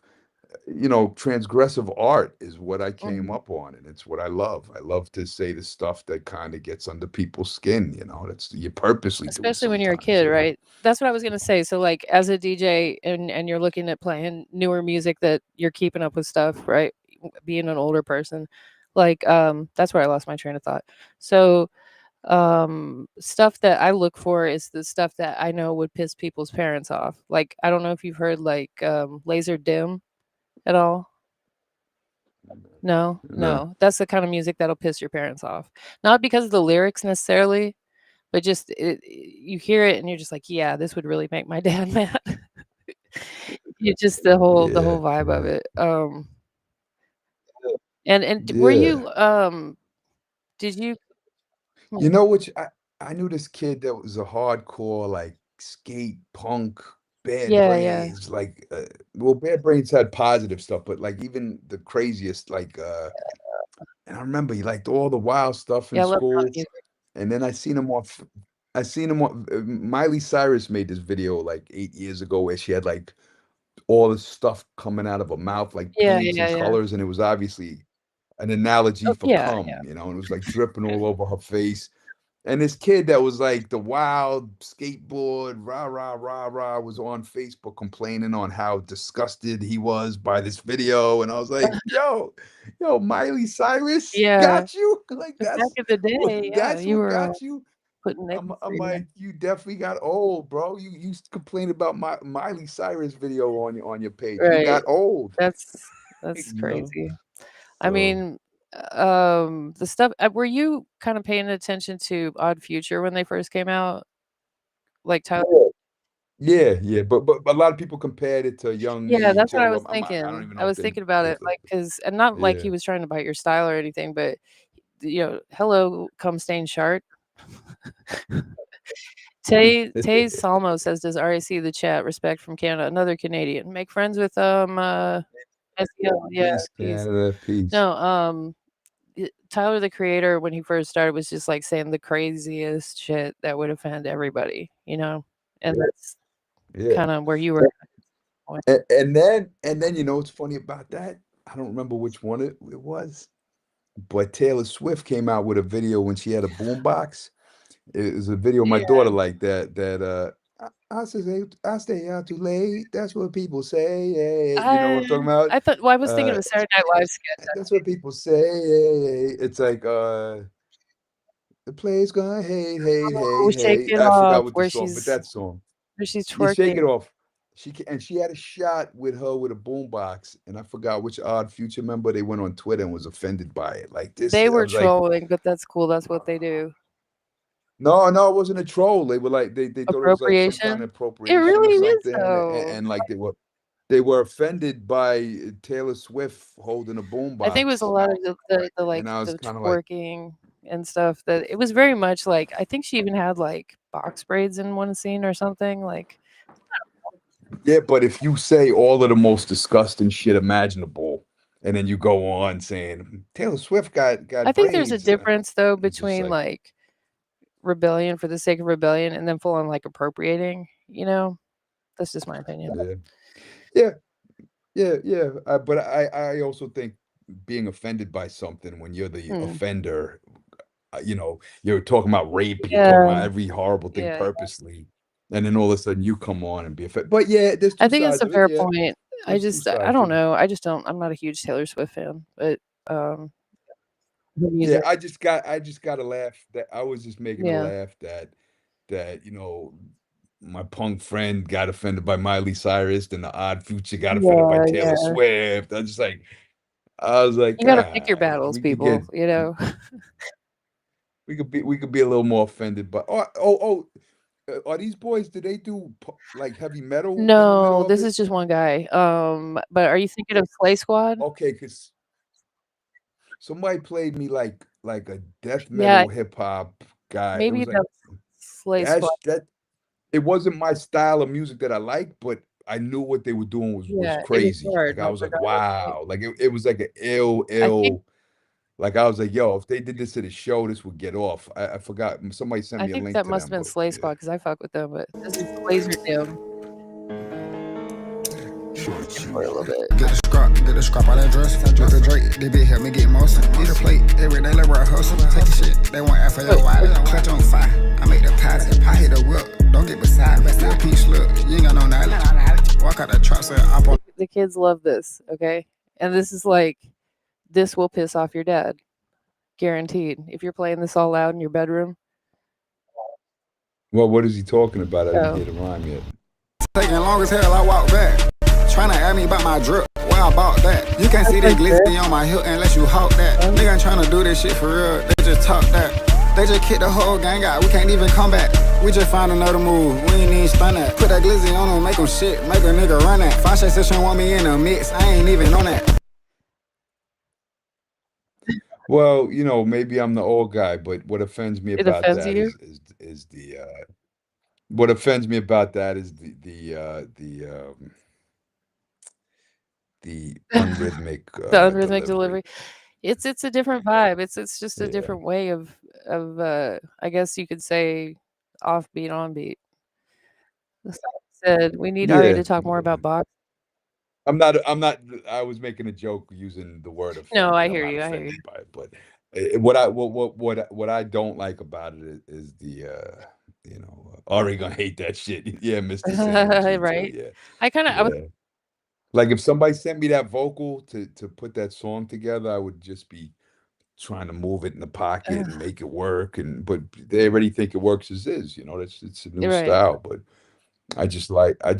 Speaker 2: transgressive art is what I came
Speaker 1: Mhm.
Speaker 2: up on, and it's what I love. I love to say the stuff that kind of gets under people's skin. That's you purposely do it
Speaker 1: Especially when you're a
Speaker 2: sometimes.
Speaker 1: kid, right? That's what I was gonna say. So, like, as a DJ and you're looking at playing newer music that you're keeping up with stuff, right? Being an older person, like, that's where I lost my train of thought. So, stuff that I look for is the stuff that I know would piss people's parents off. Like, I don't know if you've heard like Laser Dim at all. No,
Speaker 2: No.
Speaker 1: no. That's the kind of music that'll piss your parents off. Not because of the lyrics necessarily, but just you hear it and you're just like, yeah, this would really make my dad mad. You just the whole
Speaker 2: Yeah,
Speaker 1: vibe of
Speaker 2: yeah,
Speaker 1: it. And were
Speaker 2: yeah.
Speaker 1: you did you
Speaker 2: You
Speaker 1: hmm,
Speaker 2: know which I knew this kid that was a hardcore like skate punk, Bad
Speaker 1: yeah, yeah.
Speaker 2: Brains, like well, Bad Brains had positive stuff, but like even the craziest, like and I remember he liked all the wild stuff in
Speaker 1: Yeah, I love punk
Speaker 2: school.
Speaker 1: music.
Speaker 2: And then I seen him on Miley Cyrus made this video like 8 years ago where she had like all this stuff coming out of her mouth, like
Speaker 1: Yeah,
Speaker 2: paints
Speaker 1: yeah,
Speaker 2: and
Speaker 1: yeah.
Speaker 2: colors, and it was obviously an analogy
Speaker 1: Oh,
Speaker 2: for
Speaker 1: yeah,
Speaker 2: cum, and it was like dripping all over her face. And this kid that was like the wild skateboard, rah, rah, rah, rah, was on Facebook complaining on how disgusted he was by this video. And I was like, yo, Miley Cyrus
Speaker 1: yeah.
Speaker 2: got you? Like
Speaker 1: Back in the day, yeah,
Speaker 2: that's
Speaker 1: you
Speaker 2: what
Speaker 1: were,
Speaker 2: got you?
Speaker 1: putting
Speaker 2: I'm
Speaker 1: nicotine
Speaker 2: like,
Speaker 1: in.
Speaker 2: you definitely got old, bro. You complain about my Miley Cyrus video on your page. You
Speaker 1: Right.
Speaker 2: got old,
Speaker 1: That's
Speaker 2: you know?
Speaker 1: crazy. I
Speaker 2: So
Speaker 1: mean, the stuff were you kind of paying attention to Odd Future when they first came out? Like Tyler.
Speaker 2: yeah, yeah, but a lot of people compared it to Young
Speaker 1: Yeah,
Speaker 2: Me,
Speaker 1: that's what I
Speaker 2: Joe.
Speaker 1: was
Speaker 2: I don't
Speaker 1: thinking.
Speaker 2: even
Speaker 1: I
Speaker 2: know if
Speaker 1: was
Speaker 2: they
Speaker 1: thinking about
Speaker 2: if
Speaker 1: it, like, cause and not like
Speaker 2: yeah.
Speaker 1: he was trying to bite your style or anything, but, "Hello, cum stained shark." Tay Salmo says, "Does RA see the chat? Respect from Canada." Another Canadian. Make friends with, SEL. Yeah,
Speaker 2: Peace,
Speaker 1: peace.
Speaker 2: Canada, peace.
Speaker 1: No, Tyler, the Creator, when he first started, was just, like, saying the craziest shit that would offend everybody, you know? And that's
Speaker 2: Yeah.
Speaker 1: kinda where you were going.
Speaker 2: And then you know what's funny about that? I don't remember which one it was, but Taylor Swift came out with a video when she had a boombox. It was a video of my daughter
Speaker 1: Yeah.
Speaker 2: like that. I stay out too late. That's what people say. Hey, you know what
Speaker 1: I
Speaker 2: I'm talking about?
Speaker 1: I thought well, I was thinking
Speaker 2: Uh,
Speaker 1: of a Saturday Night Live sketch.
Speaker 2: that's what people say. Hey, it's like the play's gonna hate, hate,
Speaker 1: Oh,
Speaker 2: hate,
Speaker 1: Shake
Speaker 2: hate.
Speaker 1: It
Speaker 2: I forgot
Speaker 1: Off,
Speaker 2: what the song, but that song.
Speaker 1: where she's
Speaker 2: You shake
Speaker 1: twerking.
Speaker 2: it off. She had a shot with her with a boombox, and I forgot which Odd Future member. They went on Twitter and was offended by it. Like this,
Speaker 1: They
Speaker 2: I
Speaker 1: were
Speaker 2: was like,
Speaker 1: trolling, but that's cool, that's what they do.
Speaker 2: no, no, it wasn't a troll. They were like they thought it was like some kind of
Speaker 1: Appropriation? It
Speaker 2: appropriation or
Speaker 1: really is,
Speaker 2: something,
Speaker 1: though.
Speaker 2: and like they were offended by Taylor Swift holding a
Speaker 1: I think it was a
Speaker 2: boombox,
Speaker 1: lot of the,
Speaker 2: and
Speaker 1: like,
Speaker 2: I was
Speaker 1: the
Speaker 2: kind of like,
Speaker 1: twerking and stuff that it was very much like I think she even had, like, box braids in one scene or something, like
Speaker 2: yeah, but if you say all of the most disgusting shit imaginable, and then you go on saying Taylor Swift
Speaker 1: I
Speaker 2: got
Speaker 1: think there's a
Speaker 2: braids,
Speaker 1: difference, though,
Speaker 2: it's just
Speaker 1: between,
Speaker 2: like,
Speaker 1: like, rebellion for the sake of rebellion and then full on, like, appropriating, you know? That's just my opinion.
Speaker 2: yeah, yeah, yeah, yeah. But I also think being offended by something when you're the
Speaker 1: Hmm.
Speaker 2: offender, you're talking about rape, you're talking about
Speaker 1: Yeah.
Speaker 2: every horrible thing
Speaker 1: Yeah.
Speaker 2: purposely, and then all of a sudden you come on and be offended. But yeah, there's
Speaker 1: I
Speaker 2: two
Speaker 1: think it's
Speaker 2: sides
Speaker 1: a
Speaker 2: of it.
Speaker 1: fair
Speaker 2: Yeah,
Speaker 1: point.
Speaker 2: there's two
Speaker 1: I
Speaker 2: sides
Speaker 1: don't
Speaker 2: to it.
Speaker 1: know. I just don't I'm not a huge Taylor Swift fan, but, the
Speaker 2: Yeah,
Speaker 1: music.
Speaker 2: I just got to laugh that I was just making a
Speaker 1: Yeah.
Speaker 2: laugh that my punk friend got offended by Miley Cyrus, and the Odd Future got offended by
Speaker 1: Yeah,
Speaker 2: Taylor
Speaker 1: yeah.
Speaker 2: Swift. I was like,
Speaker 1: You gotta pick your battles,
Speaker 2: we could get
Speaker 1: people, you know?
Speaker 2: we could be a little more offended, but are these boys? Do they do like heavy metal in the middle
Speaker 1: No,
Speaker 2: of
Speaker 1: this
Speaker 2: it?
Speaker 1: is just one guy. But are you thinking of Slay Squad?
Speaker 2: Okay, because somebody played me like a death
Speaker 1: Yeah,
Speaker 2: metal hip hop guy. It
Speaker 1: maybe
Speaker 2: was like
Speaker 1: about Slay Squad.
Speaker 2: that. It wasn't my style of music that I liked, but I knew what they were doing was
Speaker 1: Yeah, it was
Speaker 2: crazy.
Speaker 1: hard,
Speaker 2: Like I
Speaker 1: no,
Speaker 2: was like,
Speaker 1: regardless, right?
Speaker 2: wow. Like it was like an
Speaker 1: I think
Speaker 2: ill Like I was like, yo, if they did this at a show, this would get off. I forgot. Somebody sent
Speaker 1: I
Speaker 2: me a
Speaker 1: think
Speaker 2: link
Speaker 1: that
Speaker 2: to
Speaker 1: must have
Speaker 2: them,
Speaker 1: been
Speaker 2: but
Speaker 1: Slay
Speaker 2: yeah.
Speaker 1: Squad because I fuck with them, but this is Laser Dim. For a little bit.
Speaker 6: Get the scrap out that dress. Drop the Drake, they bit help me get more. Eat a plate every day, like we're hustle. Take a shit, they want after your wallet. Clutch on fire, I make the pies. Pie hit the whip, don't get beside me. Still peach look, you ain't got no knowledge. Walk out the trap, say up on.
Speaker 1: The kids love this, okay? And this is like, this will piss off your dad. Guaranteed. If you're playing this all loud in your bedroom.
Speaker 2: Well, what is he talking about? I didn't
Speaker 1: Oh.
Speaker 2: hear the rhyme yet.
Speaker 6: Taking long as hell, I walk back. Tryna ask me about my drip, where I bought that. You can't see the glizzy on my hilt unless you hawk that. Nigga ain't tryna do this shit for real, they just talk that. They just kick the whole gang out, we can't even come back. We just find another move, we ain't even stun that. Put that glizzy on them, make them shit, make a nigga run that. Five Shade Session want me in the mix, I ain't even on that.
Speaker 2: Well, you know, maybe I'm the old guy, but what offends me
Speaker 1: It
Speaker 2: about
Speaker 1: offends
Speaker 2: that
Speaker 1: you?
Speaker 2: is the what offends me about that is the unrhythmic
Speaker 1: The unrhythmic
Speaker 2: delivery.
Speaker 1: delivery. It's a different vibe. It's just a
Speaker 2: Yeah.
Speaker 1: different way of I guess you could say offbeat, onbeat. Someone said we need Ari
Speaker 2: Yeah.
Speaker 1: to talk more about box.
Speaker 2: I'm not I was making a joke using the word
Speaker 1: No, I
Speaker 2: offended. I'm
Speaker 1: hear
Speaker 2: not
Speaker 1: you. I hear
Speaker 2: offended
Speaker 1: you.
Speaker 2: by it, but what I don't like about it is the you know, Ari gonna hate that shit. Yeah, Mr. Sam G too.
Speaker 1: Right?
Speaker 2: Yeah.
Speaker 1: I was
Speaker 2: Yeah. Like if somebody sent me that vocal to put that song together, I would just be trying to move it in the pocket and make it work. But they already think it works as is, you know, it's a new
Speaker 1: right.
Speaker 2: style. But I just like a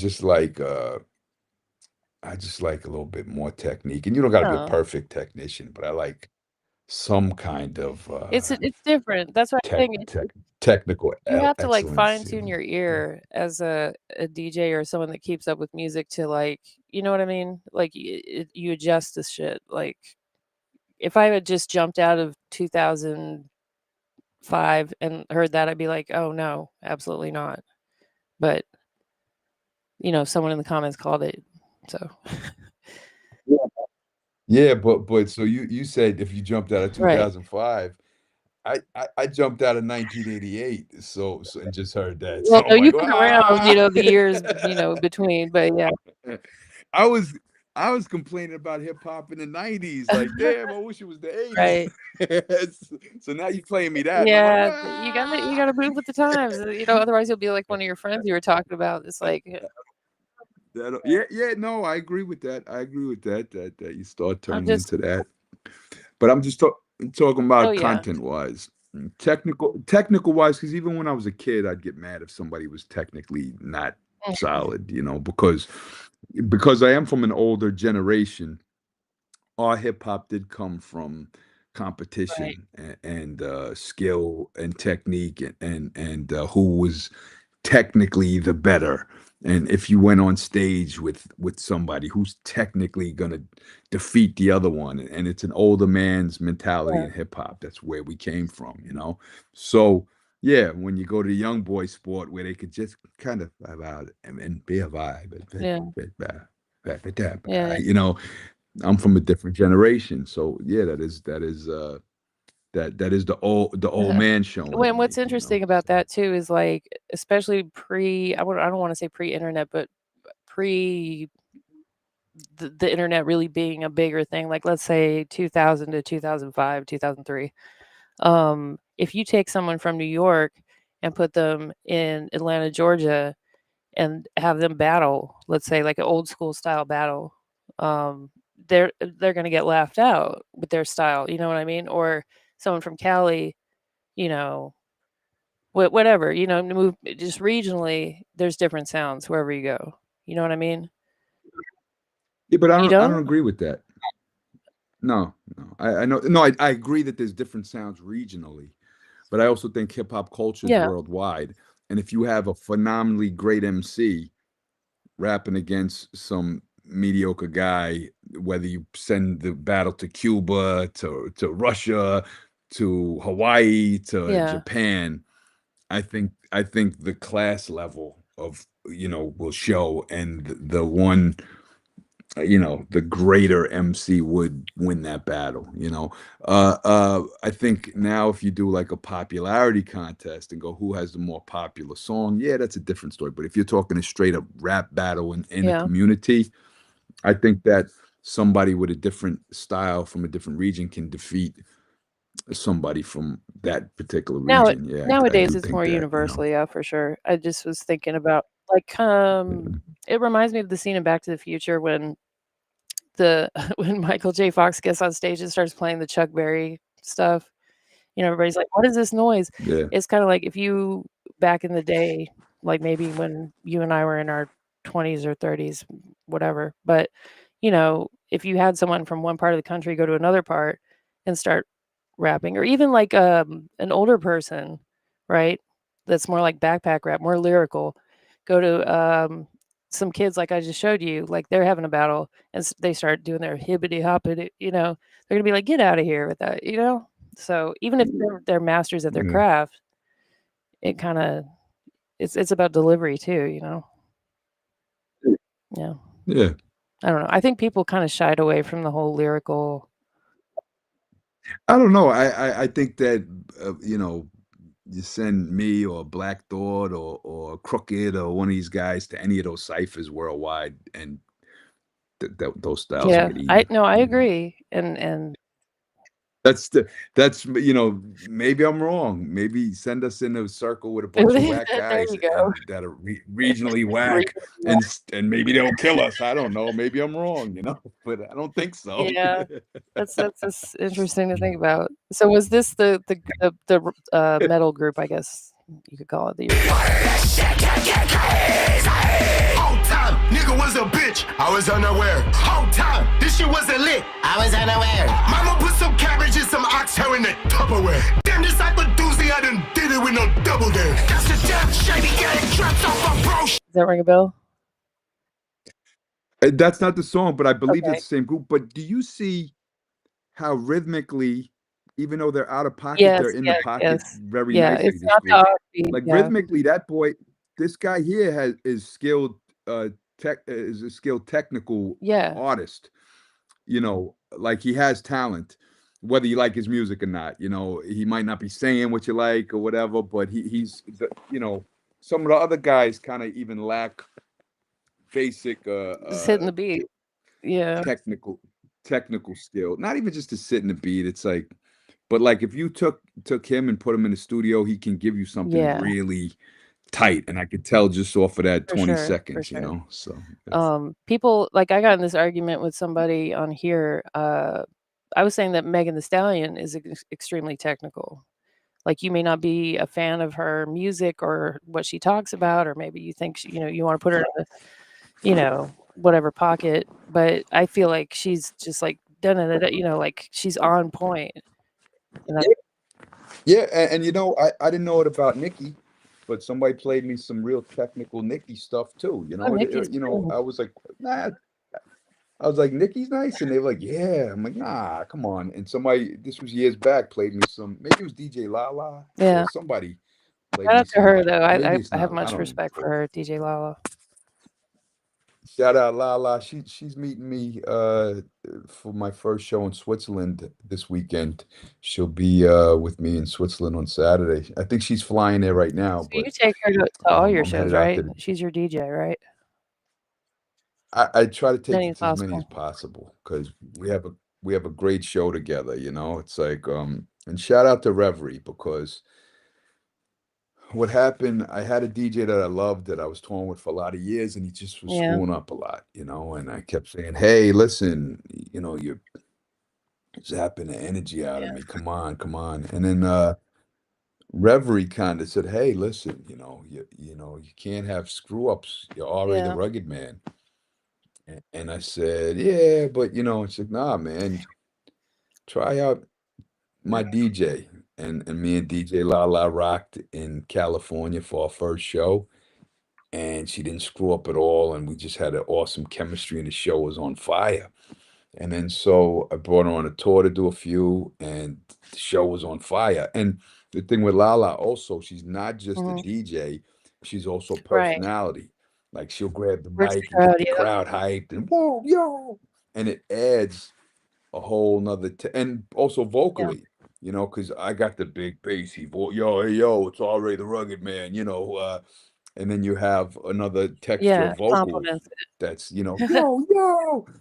Speaker 2: little bit more technique. And you don't gotta be a
Speaker 1: Oh.
Speaker 2: perfect technician, but I like some kind of
Speaker 1: It's different. That's what I'm saying.
Speaker 2: technical
Speaker 1: You have to like
Speaker 2: excellence,
Speaker 1: fine
Speaker 2: you
Speaker 1: tune
Speaker 2: know.
Speaker 1: your ear as a DJ or someone that keeps up with music to like, you know what I mean? Like you adjust this shit. Like if I had just jumped out of 2005 and heard that, I'd be like, oh no, absolutely not. But you know, someone in the comments called it. So
Speaker 2: Yeah, but so you said if you jumped out of
Speaker 1: right.
Speaker 2: 2005, I jumped out of 1988, so and just heard that.
Speaker 1: Well,
Speaker 2: So
Speaker 1: no,
Speaker 2: I'm like,
Speaker 1: you've been around, you
Speaker 2: "Ah!"
Speaker 1: know, the years, you know, between, but yeah.
Speaker 2: I was I was complaining about hip hop in the 90s, like, damn, I wish it was the 80s.
Speaker 1: Right.
Speaker 2: So now you playing me that, and I'm like,
Speaker 1: Yeah, you
Speaker 2: ah.
Speaker 1: gotta move with the times, you know, otherwise you'll be like one of your friends you were talking about. It's like,
Speaker 2: Yeah, no, I agree with that. I agree with that you start
Speaker 1: I'm
Speaker 2: turning
Speaker 1: just
Speaker 2: into that. But I'm just talking
Speaker 1: oh
Speaker 2: about
Speaker 1: yeah,
Speaker 2: content wise, technical wise, because even when I was a kid, I'd get mad if somebody was technically not
Speaker 1: mm,
Speaker 2: solid, you know, because I am from an older generation. Our hip hop did come from
Speaker 1: right,
Speaker 2: competition and skill and technique and who was technically the better. And if you went on stage with somebody who's technically gonna defeat the other one, and it's an older man's mentality
Speaker 1: yeah,
Speaker 2: in hip hop, that's where we came from, you know. So yeah, when you go to the young boy sport where they could just kind of vibe out and be a vibe,
Speaker 1: yeah, yeah.
Speaker 2: you know, I'm from a different generation, so yeah, that is the old man showing
Speaker 1: When
Speaker 2: in
Speaker 1: what's
Speaker 2: me, you know.
Speaker 1: interesting about
Speaker 2: So
Speaker 1: that too is like, especially I don't want to say pre-internet, but pre the internet really being a bigger thing. Like let's say 2000 to 2005, 2003. If you take someone from New York and put them in Atlanta, Georgia, and have them battle, let's say like an old school style battle, um, they're going to get laughed out with their style. You know what I mean? Or someone from Cali, you know, whatever. You know, move just regionally. There's different sounds wherever you go. You know what I mean?
Speaker 2: yeah, but
Speaker 1: You
Speaker 2: I don't
Speaker 1: don't?
Speaker 2: agree with that. No, no. I know no, I agree that there's different sounds regionally, but I also think hip hop culture is
Speaker 1: Yeah,
Speaker 2: worldwide. And if you have a phenomenally great MC rapping against some mediocre guy, whether you send the battle to Cuba, to Russia, to Hawaii, to
Speaker 1: yeah,
Speaker 2: Japan, I think the class level of, you know, will show, and the one the greater MC would win that battle. I think now if you do like a popularity contest and go who has the more popular song, yeah, that's a different story. But if you're talking a straight up rap battle in a
Speaker 1: Yeah.
Speaker 2: community, I think that somebody with a different style from a different region can defeat somebody from that particular
Speaker 1: Now
Speaker 2: region. Yeah, I
Speaker 1: nowadays
Speaker 2: do
Speaker 1: it's
Speaker 2: think
Speaker 1: more
Speaker 2: that.
Speaker 1: universal, yeah, for sure. I just was thinking about like it reminds me of the scene in Back to the Future when the when Michael J. Fox gets on stage and starts playing the Chuck Berry stuff. Everybody's like, "What is this noise?"
Speaker 2: Yeah.
Speaker 1: It's kinda like if you back in the day, like maybe when you and I were in our 20s or 30s, whatever, but, if you had someone from one part of the country go to another part and start rapping, or even like, an older person, right, that's more like backpack rap, more lyrical, go to, some kids like I just showed you, like, they're having a battle and they start doing their hibbity hoppity, they're gonna be like, "Get out of here with that," you know? So, even if they're masters at their
Speaker 2: Yeah.
Speaker 1: craft, it kinda it's about delivery too. Yeah.
Speaker 2: Yeah.
Speaker 1: I don't know. I think people kinda shied away from the whole lyrical.
Speaker 2: I don't know. I think that you send me or Black Thought or Crooked or one of these guys to any of those ciphers worldwide, and those styles will
Speaker 1: Yeah.
Speaker 2: get
Speaker 1: I
Speaker 2: eaten.
Speaker 1: no, I agree, and
Speaker 2: That's maybe I'm wrong. Maybe send us in a circle with a bunch of whack
Speaker 1: there
Speaker 2: guys
Speaker 1: you go.
Speaker 2: and that are regionally whack,
Speaker 1: Regional.
Speaker 2: and maybe they'll kill us. I don't know. Maybe I'm wrong, but I don't think so.
Speaker 1: Yeah. That's just interesting to think about. So was this the metal group, I guess you could call it, that you were
Speaker 7: Whole time, nigga was a bitch. I was unaware. Whole time, this shit wasn't lit. I was unaware. Mama put some cabbage and some oxtail in the Tupperware. Damn, this type of doozy, I done did it with no double dare. That's the damn shady gang trapped off my bro.
Speaker 1: Does that ring a bell?
Speaker 2: That's not the song, but I believe
Speaker 1: Okay.
Speaker 2: it's the same group. But do you see how rhythmically, even though they're out of pocket,
Speaker 1: Yes,
Speaker 2: they're in the
Speaker 1: yes,
Speaker 2: pocket
Speaker 1: yes.
Speaker 2: very
Speaker 1: Yeah,
Speaker 2: nicely,
Speaker 1: it's
Speaker 2: this
Speaker 1: not the
Speaker 2: group.
Speaker 1: offbeat,
Speaker 2: Like
Speaker 1: yeah.
Speaker 2: rhythmically, this guy here is skilled, is a skilled technical
Speaker 1: Yeah.
Speaker 2: artist. Like he has talent, whether you like his music or not. He might not be saying what you like or whatever, but some of the other guys kind of even lack basic
Speaker 1: Just hitting the beat. Yeah.
Speaker 2: technical technical skill. Not even just to sit in the beat. It's like, but like if you took him and put him in the studio, he can give you something
Speaker 1: Yeah.
Speaker 2: really tight, and I could tell just off of that
Speaker 1: For
Speaker 2: 20
Speaker 1: sure, for
Speaker 2: seconds.
Speaker 1: sure.
Speaker 2: So it's,
Speaker 1: People like I got in this argument with somebody on here. I was saying that Megan the Stallion is extremely technical. Like you may not be a fan of her music or what she talks about, or maybe you think you want to put her in the, whatever pocket. But I feel like she's just like like she's on point. You know?
Speaker 2: yeah, and I didn't know it about Nikki, but somebody played me some real technical Nikki stuff too.
Speaker 1: Oh, Nikki's cool.
Speaker 2: I was like, nah. I was like, Nikki's nice, and they were like, yeah. I'm like, nah, come on. And somebody, this was years back, played me some. Maybe it was DJ Lala
Speaker 1: Yeah.
Speaker 2: or somebody played
Speaker 1: Shout
Speaker 2: me
Speaker 1: out to
Speaker 2: some.
Speaker 1: her though.
Speaker 2: Maybe it's
Speaker 1: I have
Speaker 2: not. I
Speaker 1: much
Speaker 2: don't even
Speaker 1: respect for
Speaker 2: recall.
Speaker 1: her, DJ Lala.
Speaker 2: Shout out Lala. She's meeting me for my first show in Switzerland this weekend. She'll be with me in Switzerland on Saturday. I think she's flying there right now,
Speaker 1: So you
Speaker 2: but
Speaker 1: take her to all your
Speaker 2: I'm
Speaker 1: shows,
Speaker 2: headed out
Speaker 1: right?
Speaker 2: there.
Speaker 1: She's your DJ, right?
Speaker 2: I try to take
Speaker 1: Many
Speaker 2: it
Speaker 1: as
Speaker 2: to as many as
Speaker 1: possible.
Speaker 2: possible because we have a great show together. It's like and shout out to Reverie because what happened, I had a DJ that I loved that I was touring with for a lot of years, and he just was
Speaker 1: Yeah,
Speaker 2: screwing up a lot. And I kept saying, hey, listen, you're zapping the energy out of
Speaker 1: yeah,
Speaker 2: me. Come on, come on. And then Reverie kind of said, hey, listen, you can't have screw ups. You're already the
Speaker 1: yeah,
Speaker 2: rugged man. And I said, yeah, but it's like, nah, man, try out my DJ. And me and DJ Lala rocked in California for our first show. And she didn't screw up at all. And we just had an awesome chemistry, and the show was on fire. And then so I brought her on a tour to do a few, and the show was on fire. And the thing with Lala also, she's not just a
Speaker 1: mhm,
Speaker 2: DJ, she's also a
Speaker 1: right,
Speaker 2: personality. Like she'll grab the
Speaker 1: Works the
Speaker 2: mic and
Speaker 1: crowd,
Speaker 2: get the
Speaker 1: yeah.
Speaker 2: crowd hyped and whoa, yo, and it adds a whole nother and also
Speaker 1: Yeah.
Speaker 2: vocally, because I got the big bassy voice, yo, hey, yo, it's already the rugged man, and then you have another texture
Speaker 1: Yeah,
Speaker 2: of
Speaker 1: it
Speaker 2: vocals
Speaker 1: compliments
Speaker 2: that's, yo,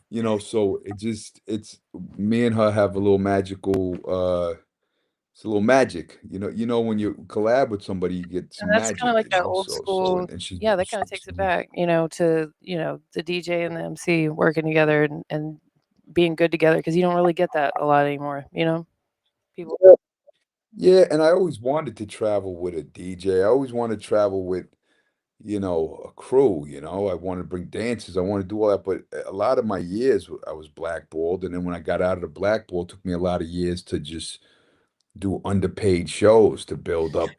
Speaker 2: yo, so it's me and her have a little magical, it's a little magic, when you collab with somebody, you get
Speaker 1: And
Speaker 2: some
Speaker 1: that's kinda
Speaker 2: magic,
Speaker 1: like that old
Speaker 2: so,
Speaker 1: school,
Speaker 2: and she's
Speaker 1: yeah, that
Speaker 2: she
Speaker 1: kinda takes it back, to, the DJ and the MC working together and being good together because you don't really get that a lot anymore, People
Speaker 2: Yeah, and I always wanted to travel with a DJ. I always wanted to travel with, a crew, I want to bring dancers. I want to do all that. But a lot of my years, I was blackballed. And then when I got out of the blackball, it took me a lot of years to just do underpaid shows to build up,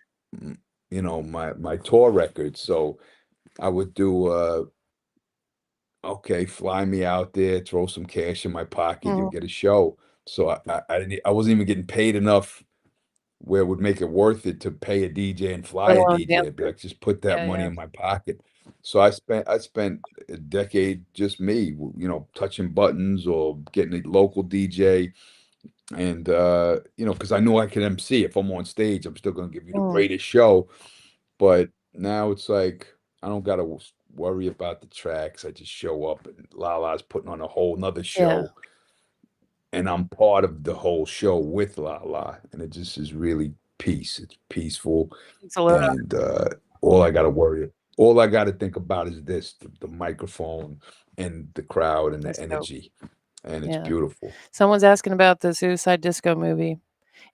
Speaker 2: my tour records. So I would do, okay, fly me out there, throw some cash in my pocket, you'll
Speaker 1: Mhm.
Speaker 2: get a show. So I wasn't even getting paid enough where it would make it worth it to pay a DJ and fly
Speaker 1: Let
Speaker 2: a
Speaker 1: alone
Speaker 2: DJ. I'd be
Speaker 1: dancers.
Speaker 2: like, just put that
Speaker 1: Yeah,
Speaker 2: money
Speaker 1: yeah.
Speaker 2: in my pocket. So I spent a decade just me, touching buttons or getting a local DJ. And because I knew I could MC. If I'm on stage, I'm still gonna give you the
Speaker 1: Mm,
Speaker 2: greatest show. But now it's like I don't gotta worry about the tracks. I just show up and Lala's putting on a whole nother
Speaker 1: yeah.
Speaker 2: show and I'm part of the whole show with Lala, and it just is really peace. It's peaceful,
Speaker 1: Takes a load off
Speaker 2: and all I gotta think about is this: the microphone and the crowd and the
Speaker 1: that's dope.
Speaker 2: energy, and it's
Speaker 1: Yeah.
Speaker 2: beautiful.
Speaker 1: Someone's asking about the Suicide Disco movie,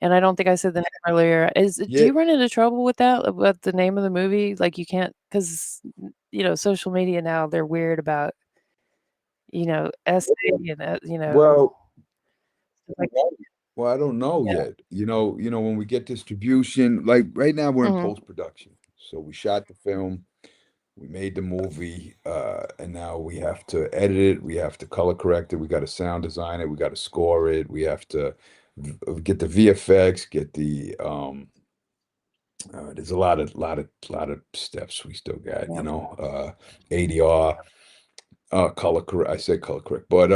Speaker 1: and I don't think I said the name earlier. Do
Speaker 2: Yeah,
Speaker 1: you run into trouble with that, about the name of the movie? Like, you can't 'cause, social media now, they're weird about, essay and,
Speaker 2: well,
Speaker 1: stuff like that.
Speaker 2: I don't know
Speaker 1: Yeah.
Speaker 2: yet. When we get distribution, like right now, we're in
Speaker 1: Mhm.
Speaker 2: post production, so we shot the film. We made the movie, and now we have to edit it. We have to color correct it. We got to sound design it. We got to score it. We have to get the VFX, get the there's a lot of steps we still got.
Speaker 1: Yeah.
Speaker 2: ADR, color correct. I said color correct, but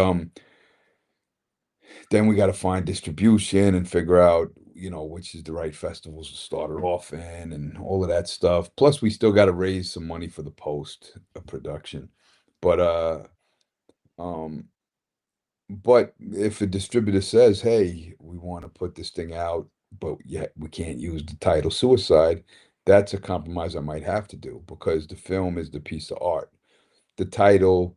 Speaker 2: then we got to find distribution and figure out, which is the right festivals to start it off in and all of that stuff. Plus, we still got to raise some money for the post production. But um, but if a distributor says, "Hey, we want to put this thing out, but yet we can't use the title Suicide," that's a compromise I might have to do because the film is the piece of art. The title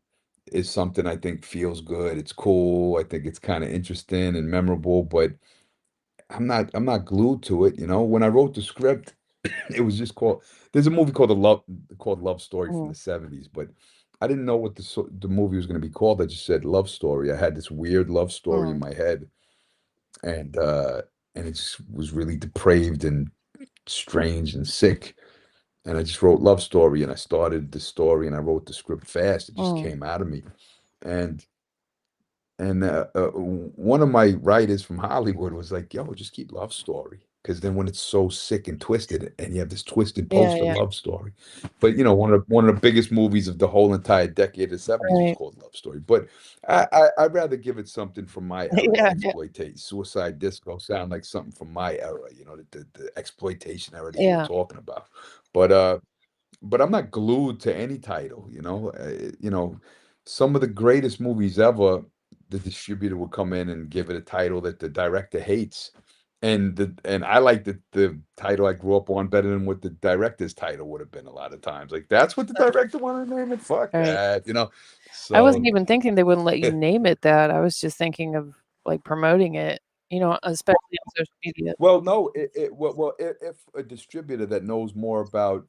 Speaker 2: is something I think feels good. It's cool. I think it's kind of interesting and memorable, but I'm not glued to it, When I wrote the script, it was just called there's a movie called Love Story from
Speaker 1: Mhm.
Speaker 2: the 70s, but I didn't know what the movie was going to be called. I just said Love Story. I had this weird love story in
Speaker 1: Mm.
Speaker 2: my head and uh and it just was really depraved and strange and sick. And I just wrote Love Story and I started the story and I wrote the script fast. It just
Speaker 1: Mm.
Speaker 2: came out of me. And one of my writers from Hollywood was like, "Yo, just keep Love Story." Because then when it's so sick and twisted, and you have this twisted
Speaker 1: Yeah,
Speaker 2: poster
Speaker 1: yeah.
Speaker 2: love story, but one of the biggest movies of the whole entire decade of the 70s was
Speaker 1: Right.
Speaker 2: called Love Story. But I'd rather give it something from my era.
Speaker 1: Yeah, yeah.
Speaker 2: Exploitation, Suicide Disco sound like something from my era. The exploitation era that you were
Speaker 1: Yeah.
Speaker 2: talking about. But I'm not glued to any title, some of the greatest movies ever, the distributor would come in and give it a title that the director hates. And I like the title I grew up on better than what the director's title would have been a lot of times. Like that's what the director wanted to name it. Fuck
Speaker 1: Right.
Speaker 2: that.
Speaker 1: I wasn't
Speaker 2: So
Speaker 1: even thinking they wouldn't let you name it that. I was just thinking of, like, promoting it, especially on social media.
Speaker 2: well, no, if a distributor that knows more about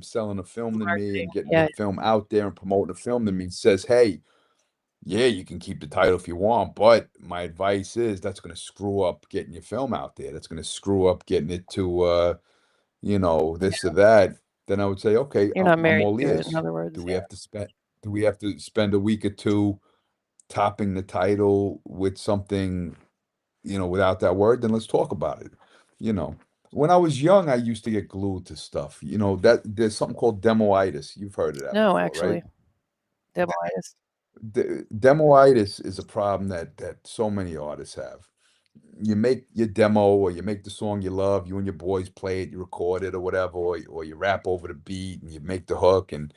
Speaker 2: selling a film than me
Speaker 1: Marketing.
Speaker 2: and getting the
Speaker 1: Yeah,
Speaker 2: film out there and promoting the film than me says, hey, yeah, you can keep the title if you want, but my advice is that's going to screw up getting your film out there. That's going to screw up getting it to, this or
Speaker 1: yeah.
Speaker 2: that. Then I would say, okay,
Speaker 1: You're not
Speaker 2: I'm
Speaker 1: married
Speaker 2: all
Speaker 1: to it, in
Speaker 2: ears.
Speaker 1: other
Speaker 2: Do
Speaker 1: words,
Speaker 2: we
Speaker 1: yeah.
Speaker 2: have to spend? Do we have to spend a week or two topping the title with something, without that word? Then let's talk about it. You know, when I was young, I used to get glued to stuff. You know, that there's something called demoitis. You've heard of that
Speaker 1: No,
Speaker 2: before, right?
Speaker 1: actually, demoitis.
Speaker 2: Demoitis is a problem that so many artists have. You make your demo or you make the song you love, you and your boys play it, you record it or whatever, or you rap over the beat and you make the hook, and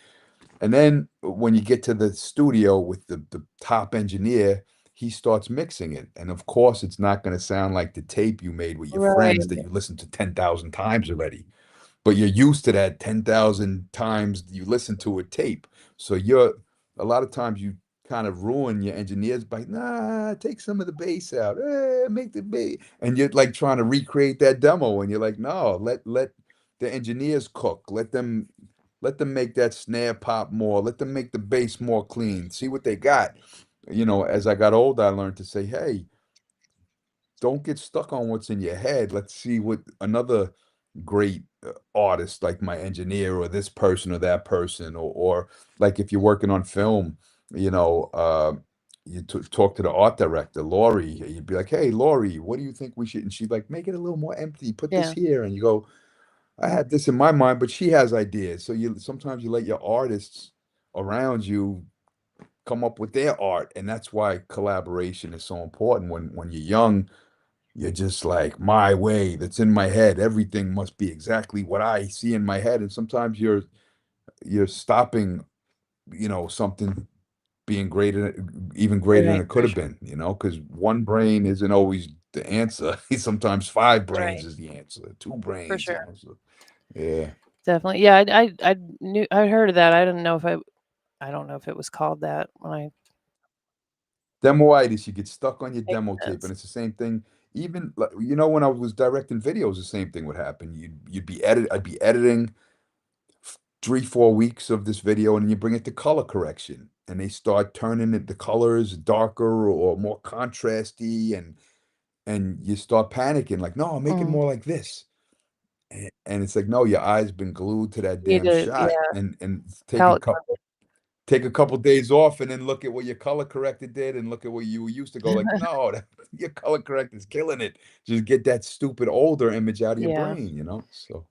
Speaker 2: then when you get to the studio with the top engineer, he starts mixing it. And of course, it's not going to sound like the tape you made with your
Speaker 1: Right.
Speaker 2: friends that you listened to 10,000 times already. But you're used to that 10,000 times you listen to a tape. So you're a lot of times you kind of ruin your engineers by, nah, take some of the bass out, make the bass, and you're like trying to recreate that demo, and you're like, no, let the engineers cook, let them make that snare pop more, let them make the bass more clean, see what they got. You know, as I got older, I learned to say, hey, don't get stuck on what's in your head. Let's see what another great artist like my engineer or this person or that person or like if you're working on film, you know, you talk to the art director, Laurie. You'd be like, "Hey, Laurie, what do you think we should?" And she'd like, "Make it a little more empty. Put this
Speaker 1: Yeah.
Speaker 2: here." And you go, "I have this in my mind, but she has ideas." So you sometimes you let your artists around you come up with their art, and that's why collaboration is so important. When you're young, you're just like, my way, that's in my head. Everything must be exactly what I see in my head. And sometimes you're stopping, something being greater, even greater than
Speaker 1: Right,
Speaker 2: it could
Speaker 1: for
Speaker 2: have
Speaker 1: sure.
Speaker 2: been, because one brain isn't always the answer. Sometimes five brains
Speaker 1: Right,
Speaker 2: is the answer, two
Speaker 1: for
Speaker 2: brains,
Speaker 1: sure.
Speaker 2: So yeah.
Speaker 1: Definitely. Yeah, I heard of that. I didn't know if I don't know if it was called that when I
Speaker 2: Demoitis, you get stuck on your
Speaker 1: makes
Speaker 2: demo tape, and
Speaker 1: sense.
Speaker 2: it's the same thing. Even like, when I was directing videos, the same thing would happen. I'd be editing 3, 4 weeks of this video, and then you bring it to color correction, and they start turning the colors darker or more contrasty, and you start panicking, like, no, make it
Speaker 1: Mhm.
Speaker 2: more like this. And it's like, no, your eyes been glued to that
Speaker 1: You need
Speaker 2: damn
Speaker 1: to,
Speaker 2: shot,
Speaker 1: yeah,
Speaker 2: and
Speaker 1: palette cleanser.
Speaker 2: take a couple days off, and then look at what your color corrector did, and look at what you used to go like, no, your color corrector's killing it. Just get that stupid older image out of your
Speaker 1: Yeah.
Speaker 2: brain. So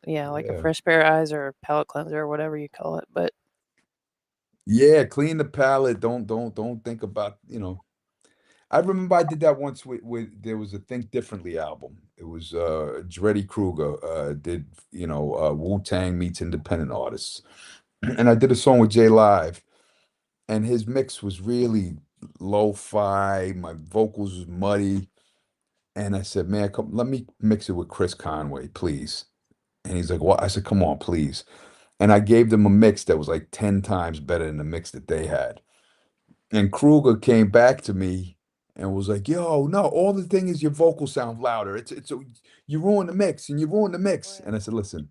Speaker 1: Yeah, like a
Speaker 2: yeah.
Speaker 1: fresh pair of eyes or palette cleanser or whatever you call it, but
Speaker 2: Yeah, clean the palette. Don't think about. I remember I did that once with there was a Think Differently album. It was Dreddy Kruger did, Wu-Tang meets independent artists. And I did a song with Jay Live, and his mix was really lo-fi, my vocals was muddy, and I said, "Man, come, let me mix it with Chris Conway, please." And he's like, "What?" I said, "Come on, please." And I gave them a mix that was like 10 times better than the mix that they had. And Kruger came back to me and was like, "Yo, no, all the thing is your vocals sound louder. You ruined the mix and you ruined the mix."
Speaker 1: right.
Speaker 2: And I said, "Listen,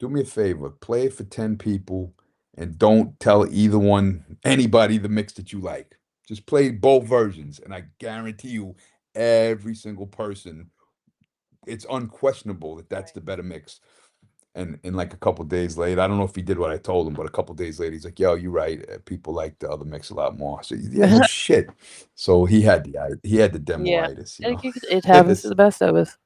Speaker 2: do me a favor, play it for 10 people and don't tell anybody the mix that you like. Just play both versions, and I guarantee you every single person, it's unquestionable that that's
Speaker 1: Right.
Speaker 2: the better mix." And in like a couple days later, I don't know if he did what I told him, but a couple days later, he's like, "Yo, you're right. People like the other mix a lot more." So yeah, no shit. So he had the
Speaker 1: Yeah.
Speaker 2: demoitis,
Speaker 1: It happens to the
Speaker 2: So
Speaker 1: best of us,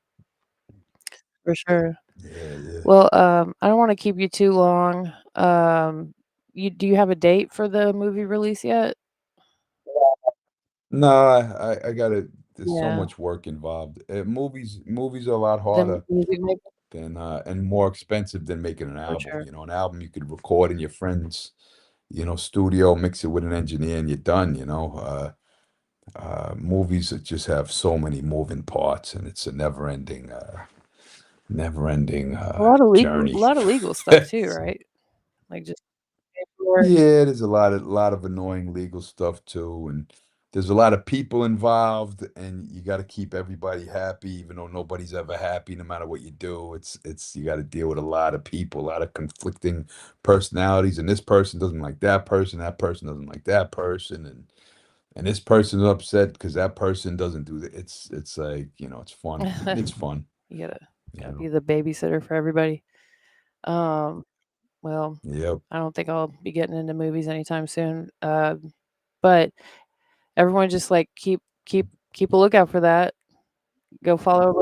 Speaker 1: for sure.
Speaker 2: yeah, yeah.
Speaker 1: Well, I don't wanna keep you too long. Do you have a date for the movie release yet?
Speaker 2: No, I gotta. There's so
Speaker 1: Yeah,
Speaker 2: much work involved. Movies are a lot
Speaker 1: the
Speaker 2: harder
Speaker 1: music making?
Speaker 2: than and more expensive than making an
Speaker 1: For
Speaker 2: album.
Speaker 1: sure.
Speaker 2: An album you could record in your friend's, studio, mix it with an engineer, and you're done. Movies that just have so many moving parts, and it's a never ending
Speaker 1: A
Speaker 2: journey.
Speaker 1: lot of legal stuff too, right? Like just paperwork.
Speaker 2: Yeah, there's a lot of annoying legal stuff too, and there's a lot of people involved, and you got to keep everybody happy, even though nobody's ever happy, no matter what you do. It's you got to deal with a lot of people, a lot of conflicting personalities, and this person doesn't like that person doesn't like that person, and this person's upset because that person doesn't do that. It's like, it's fun. It's fun,
Speaker 1: You
Speaker 2: you
Speaker 1: gotta
Speaker 2: know.
Speaker 1: be the babysitter for everybody. Um, well,
Speaker 2: Yep.
Speaker 1: I don't think I'll be getting into movies anytime soon. But everyone just like keep a lookout for that. Go follow.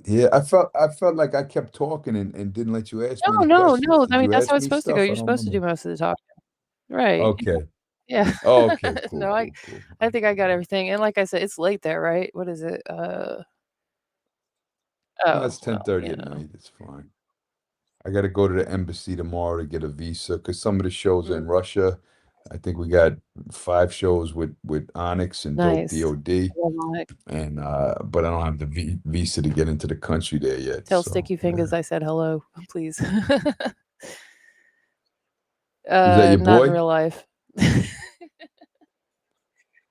Speaker 2: Yeah, I felt like I kept talking and didn't let you ask me any
Speaker 1: No,
Speaker 2: questions.
Speaker 1: no.
Speaker 2: Did
Speaker 1: I mean,
Speaker 2: you
Speaker 1: that's how
Speaker 2: ask
Speaker 1: it's
Speaker 2: me
Speaker 1: supposed to go.
Speaker 2: stuff? I
Speaker 1: You're
Speaker 2: don't
Speaker 1: supposed to do
Speaker 2: remember.
Speaker 1: most of the talking. Right.
Speaker 2: Okay.
Speaker 1: Yeah.
Speaker 2: Oh, okay. Cool,
Speaker 1: No,
Speaker 2: cool, cool.
Speaker 1: I think I got everything. And like I said, it's late there, right? What is it?
Speaker 2: No,
Speaker 1: Oh,
Speaker 2: it's
Speaker 1: well,
Speaker 2: 10:30
Speaker 1: you
Speaker 2: at
Speaker 1: know.
Speaker 2: night. It's fine. I got to go to the embassy tomorrow to get a visa because some of the shows are in Russia. I think we got 5 shows with Onyx and Dope
Speaker 1: Nice.
Speaker 2: DOD,
Speaker 1: I love Onyx.
Speaker 2: and but I don't have the visa to get into the country there yet.
Speaker 1: Tell
Speaker 2: So
Speaker 1: Sticky Fingers
Speaker 2: yeah.
Speaker 1: I said hello, please.
Speaker 2: Is that your
Speaker 1: Not in
Speaker 2: boy?
Speaker 1: real life.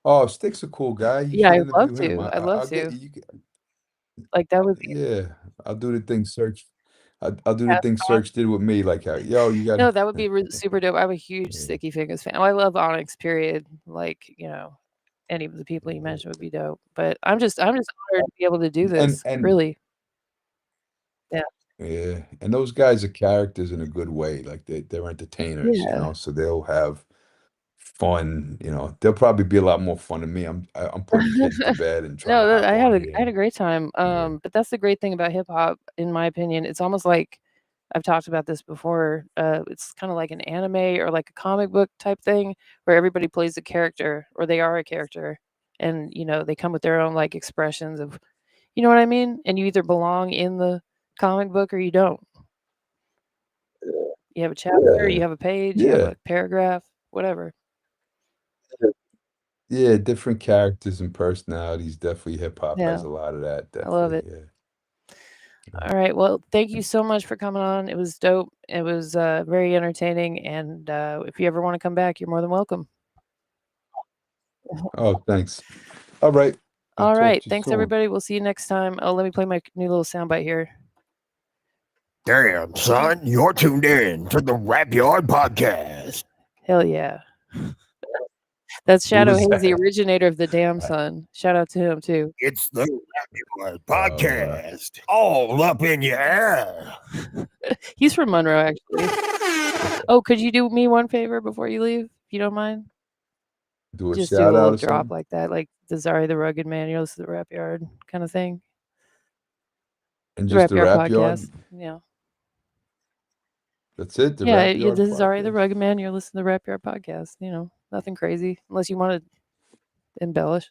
Speaker 2: Oh, Stick's a cool guy. You
Speaker 1: Yeah,
Speaker 2: should
Speaker 1: I'd love
Speaker 2: interview him.
Speaker 1: to. I'd love
Speaker 2: I'll get
Speaker 1: to.
Speaker 2: you.
Speaker 1: Like, that would be
Speaker 2: Yeah, I'll do the thing search. I'll do the thing
Speaker 1: fantastic.
Speaker 2: search did with me. Like how, yo, you got
Speaker 1: No, that would be super dope. I'm a huge
Speaker 2: yeah,
Speaker 1: Sticky Fingers fan. Oh, I love Onyx, period. Like, any of the people you
Speaker 2: yeah.
Speaker 1: mentioned would be dope. But I'm just honored to be able to do
Speaker 2: and
Speaker 1: this,
Speaker 2: and
Speaker 1: really. Yeah.
Speaker 2: yeah, and those guys are characters in a good way. Like they're entertainers,
Speaker 1: Yeah.
Speaker 2: so they'll have fun. They'll probably be a lot more fun than me. I'm putting kids to bed and trying
Speaker 1: No,
Speaker 2: to hop
Speaker 1: I
Speaker 2: on
Speaker 1: had a
Speaker 2: here.
Speaker 1: I had a great time.
Speaker 2: Yeah,
Speaker 1: But that's the great thing about hip hop, in my opinion. It's almost like I've talked about this before. It's kind of like an anime or like a comic book type thing where everybody plays a character or they are a character, and they come with their own like expressions of, you know what I mean? And you either belong in the comic book or you don't. You have a chapter, you
Speaker 2: yeah,
Speaker 1: have a page, you have
Speaker 2: yeah,
Speaker 1: a paragraph, whatever.
Speaker 2: yeah. Different characters and personalities. Definitely, hip hop has
Speaker 1: Yeah,
Speaker 2: a lot of that.
Speaker 1: I love
Speaker 2: Definitely,
Speaker 1: it.
Speaker 2: yeah.
Speaker 1: All right. Well, thank you so much for coming on. It was dope. It was very entertaining. And if you ever want to come back, you're more than welcome.
Speaker 2: Oh, thanks. All right. I'll
Speaker 1: All
Speaker 2: talk
Speaker 1: right.
Speaker 2: to you
Speaker 1: Thanks,
Speaker 2: soon.
Speaker 1: everybody. We'll see you next time. Oh, let me play my new little soundbite here.
Speaker 7: Damn, son, you're tuned in to the Rap Yard Podcast.
Speaker 1: Hell yeah. That's
Speaker 2: Who
Speaker 1: Shadow
Speaker 2: was
Speaker 1: Hayes, the
Speaker 2: that?
Speaker 1: originator of the Damn
Speaker 2: I-
Speaker 1: Son. Shout out to him, too.
Speaker 7: It's the Rap Yard
Speaker 2: Wow.
Speaker 7: Podcast. All up in your air.
Speaker 1: He's from Monroe, actually. Oh, could you do me one favor before you leave, if you don't mind?
Speaker 2: Do a
Speaker 1: Just do a
Speaker 2: shout out
Speaker 1: little
Speaker 2: or
Speaker 1: drop
Speaker 2: something?
Speaker 1: like that, like the Zari the Rugged Man, listen to the Rap Yard kind of thing.
Speaker 2: And
Speaker 1: The
Speaker 2: just
Speaker 1: Rap
Speaker 2: the
Speaker 1: Yard
Speaker 2: rap
Speaker 1: podcast.
Speaker 2: yard?
Speaker 1: Yeah.
Speaker 2: That's it? The
Speaker 1: Yeah,
Speaker 2: rap yard
Speaker 1: this is Zari the
Speaker 2: podcast?
Speaker 1: Rugged Man. You're listening to the Rap Yard podcast. Nothing crazy, unless you want to embellish.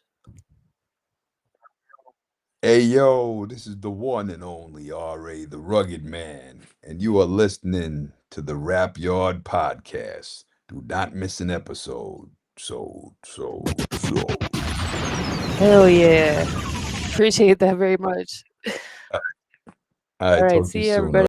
Speaker 2: Hey, yo, this is the one and only R.A. the Rugged Man, and you are listening to the Rap Yard Podcast. Do not miss an episode. So.
Speaker 1: Hell yeah. Appreciate that very much.
Speaker 2: All
Speaker 1: All
Speaker 2: right,
Speaker 1: right.
Speaker 2: talk to you
Speaker 1: See you,
Speaker 2: soon.
Speaker 1: everybody.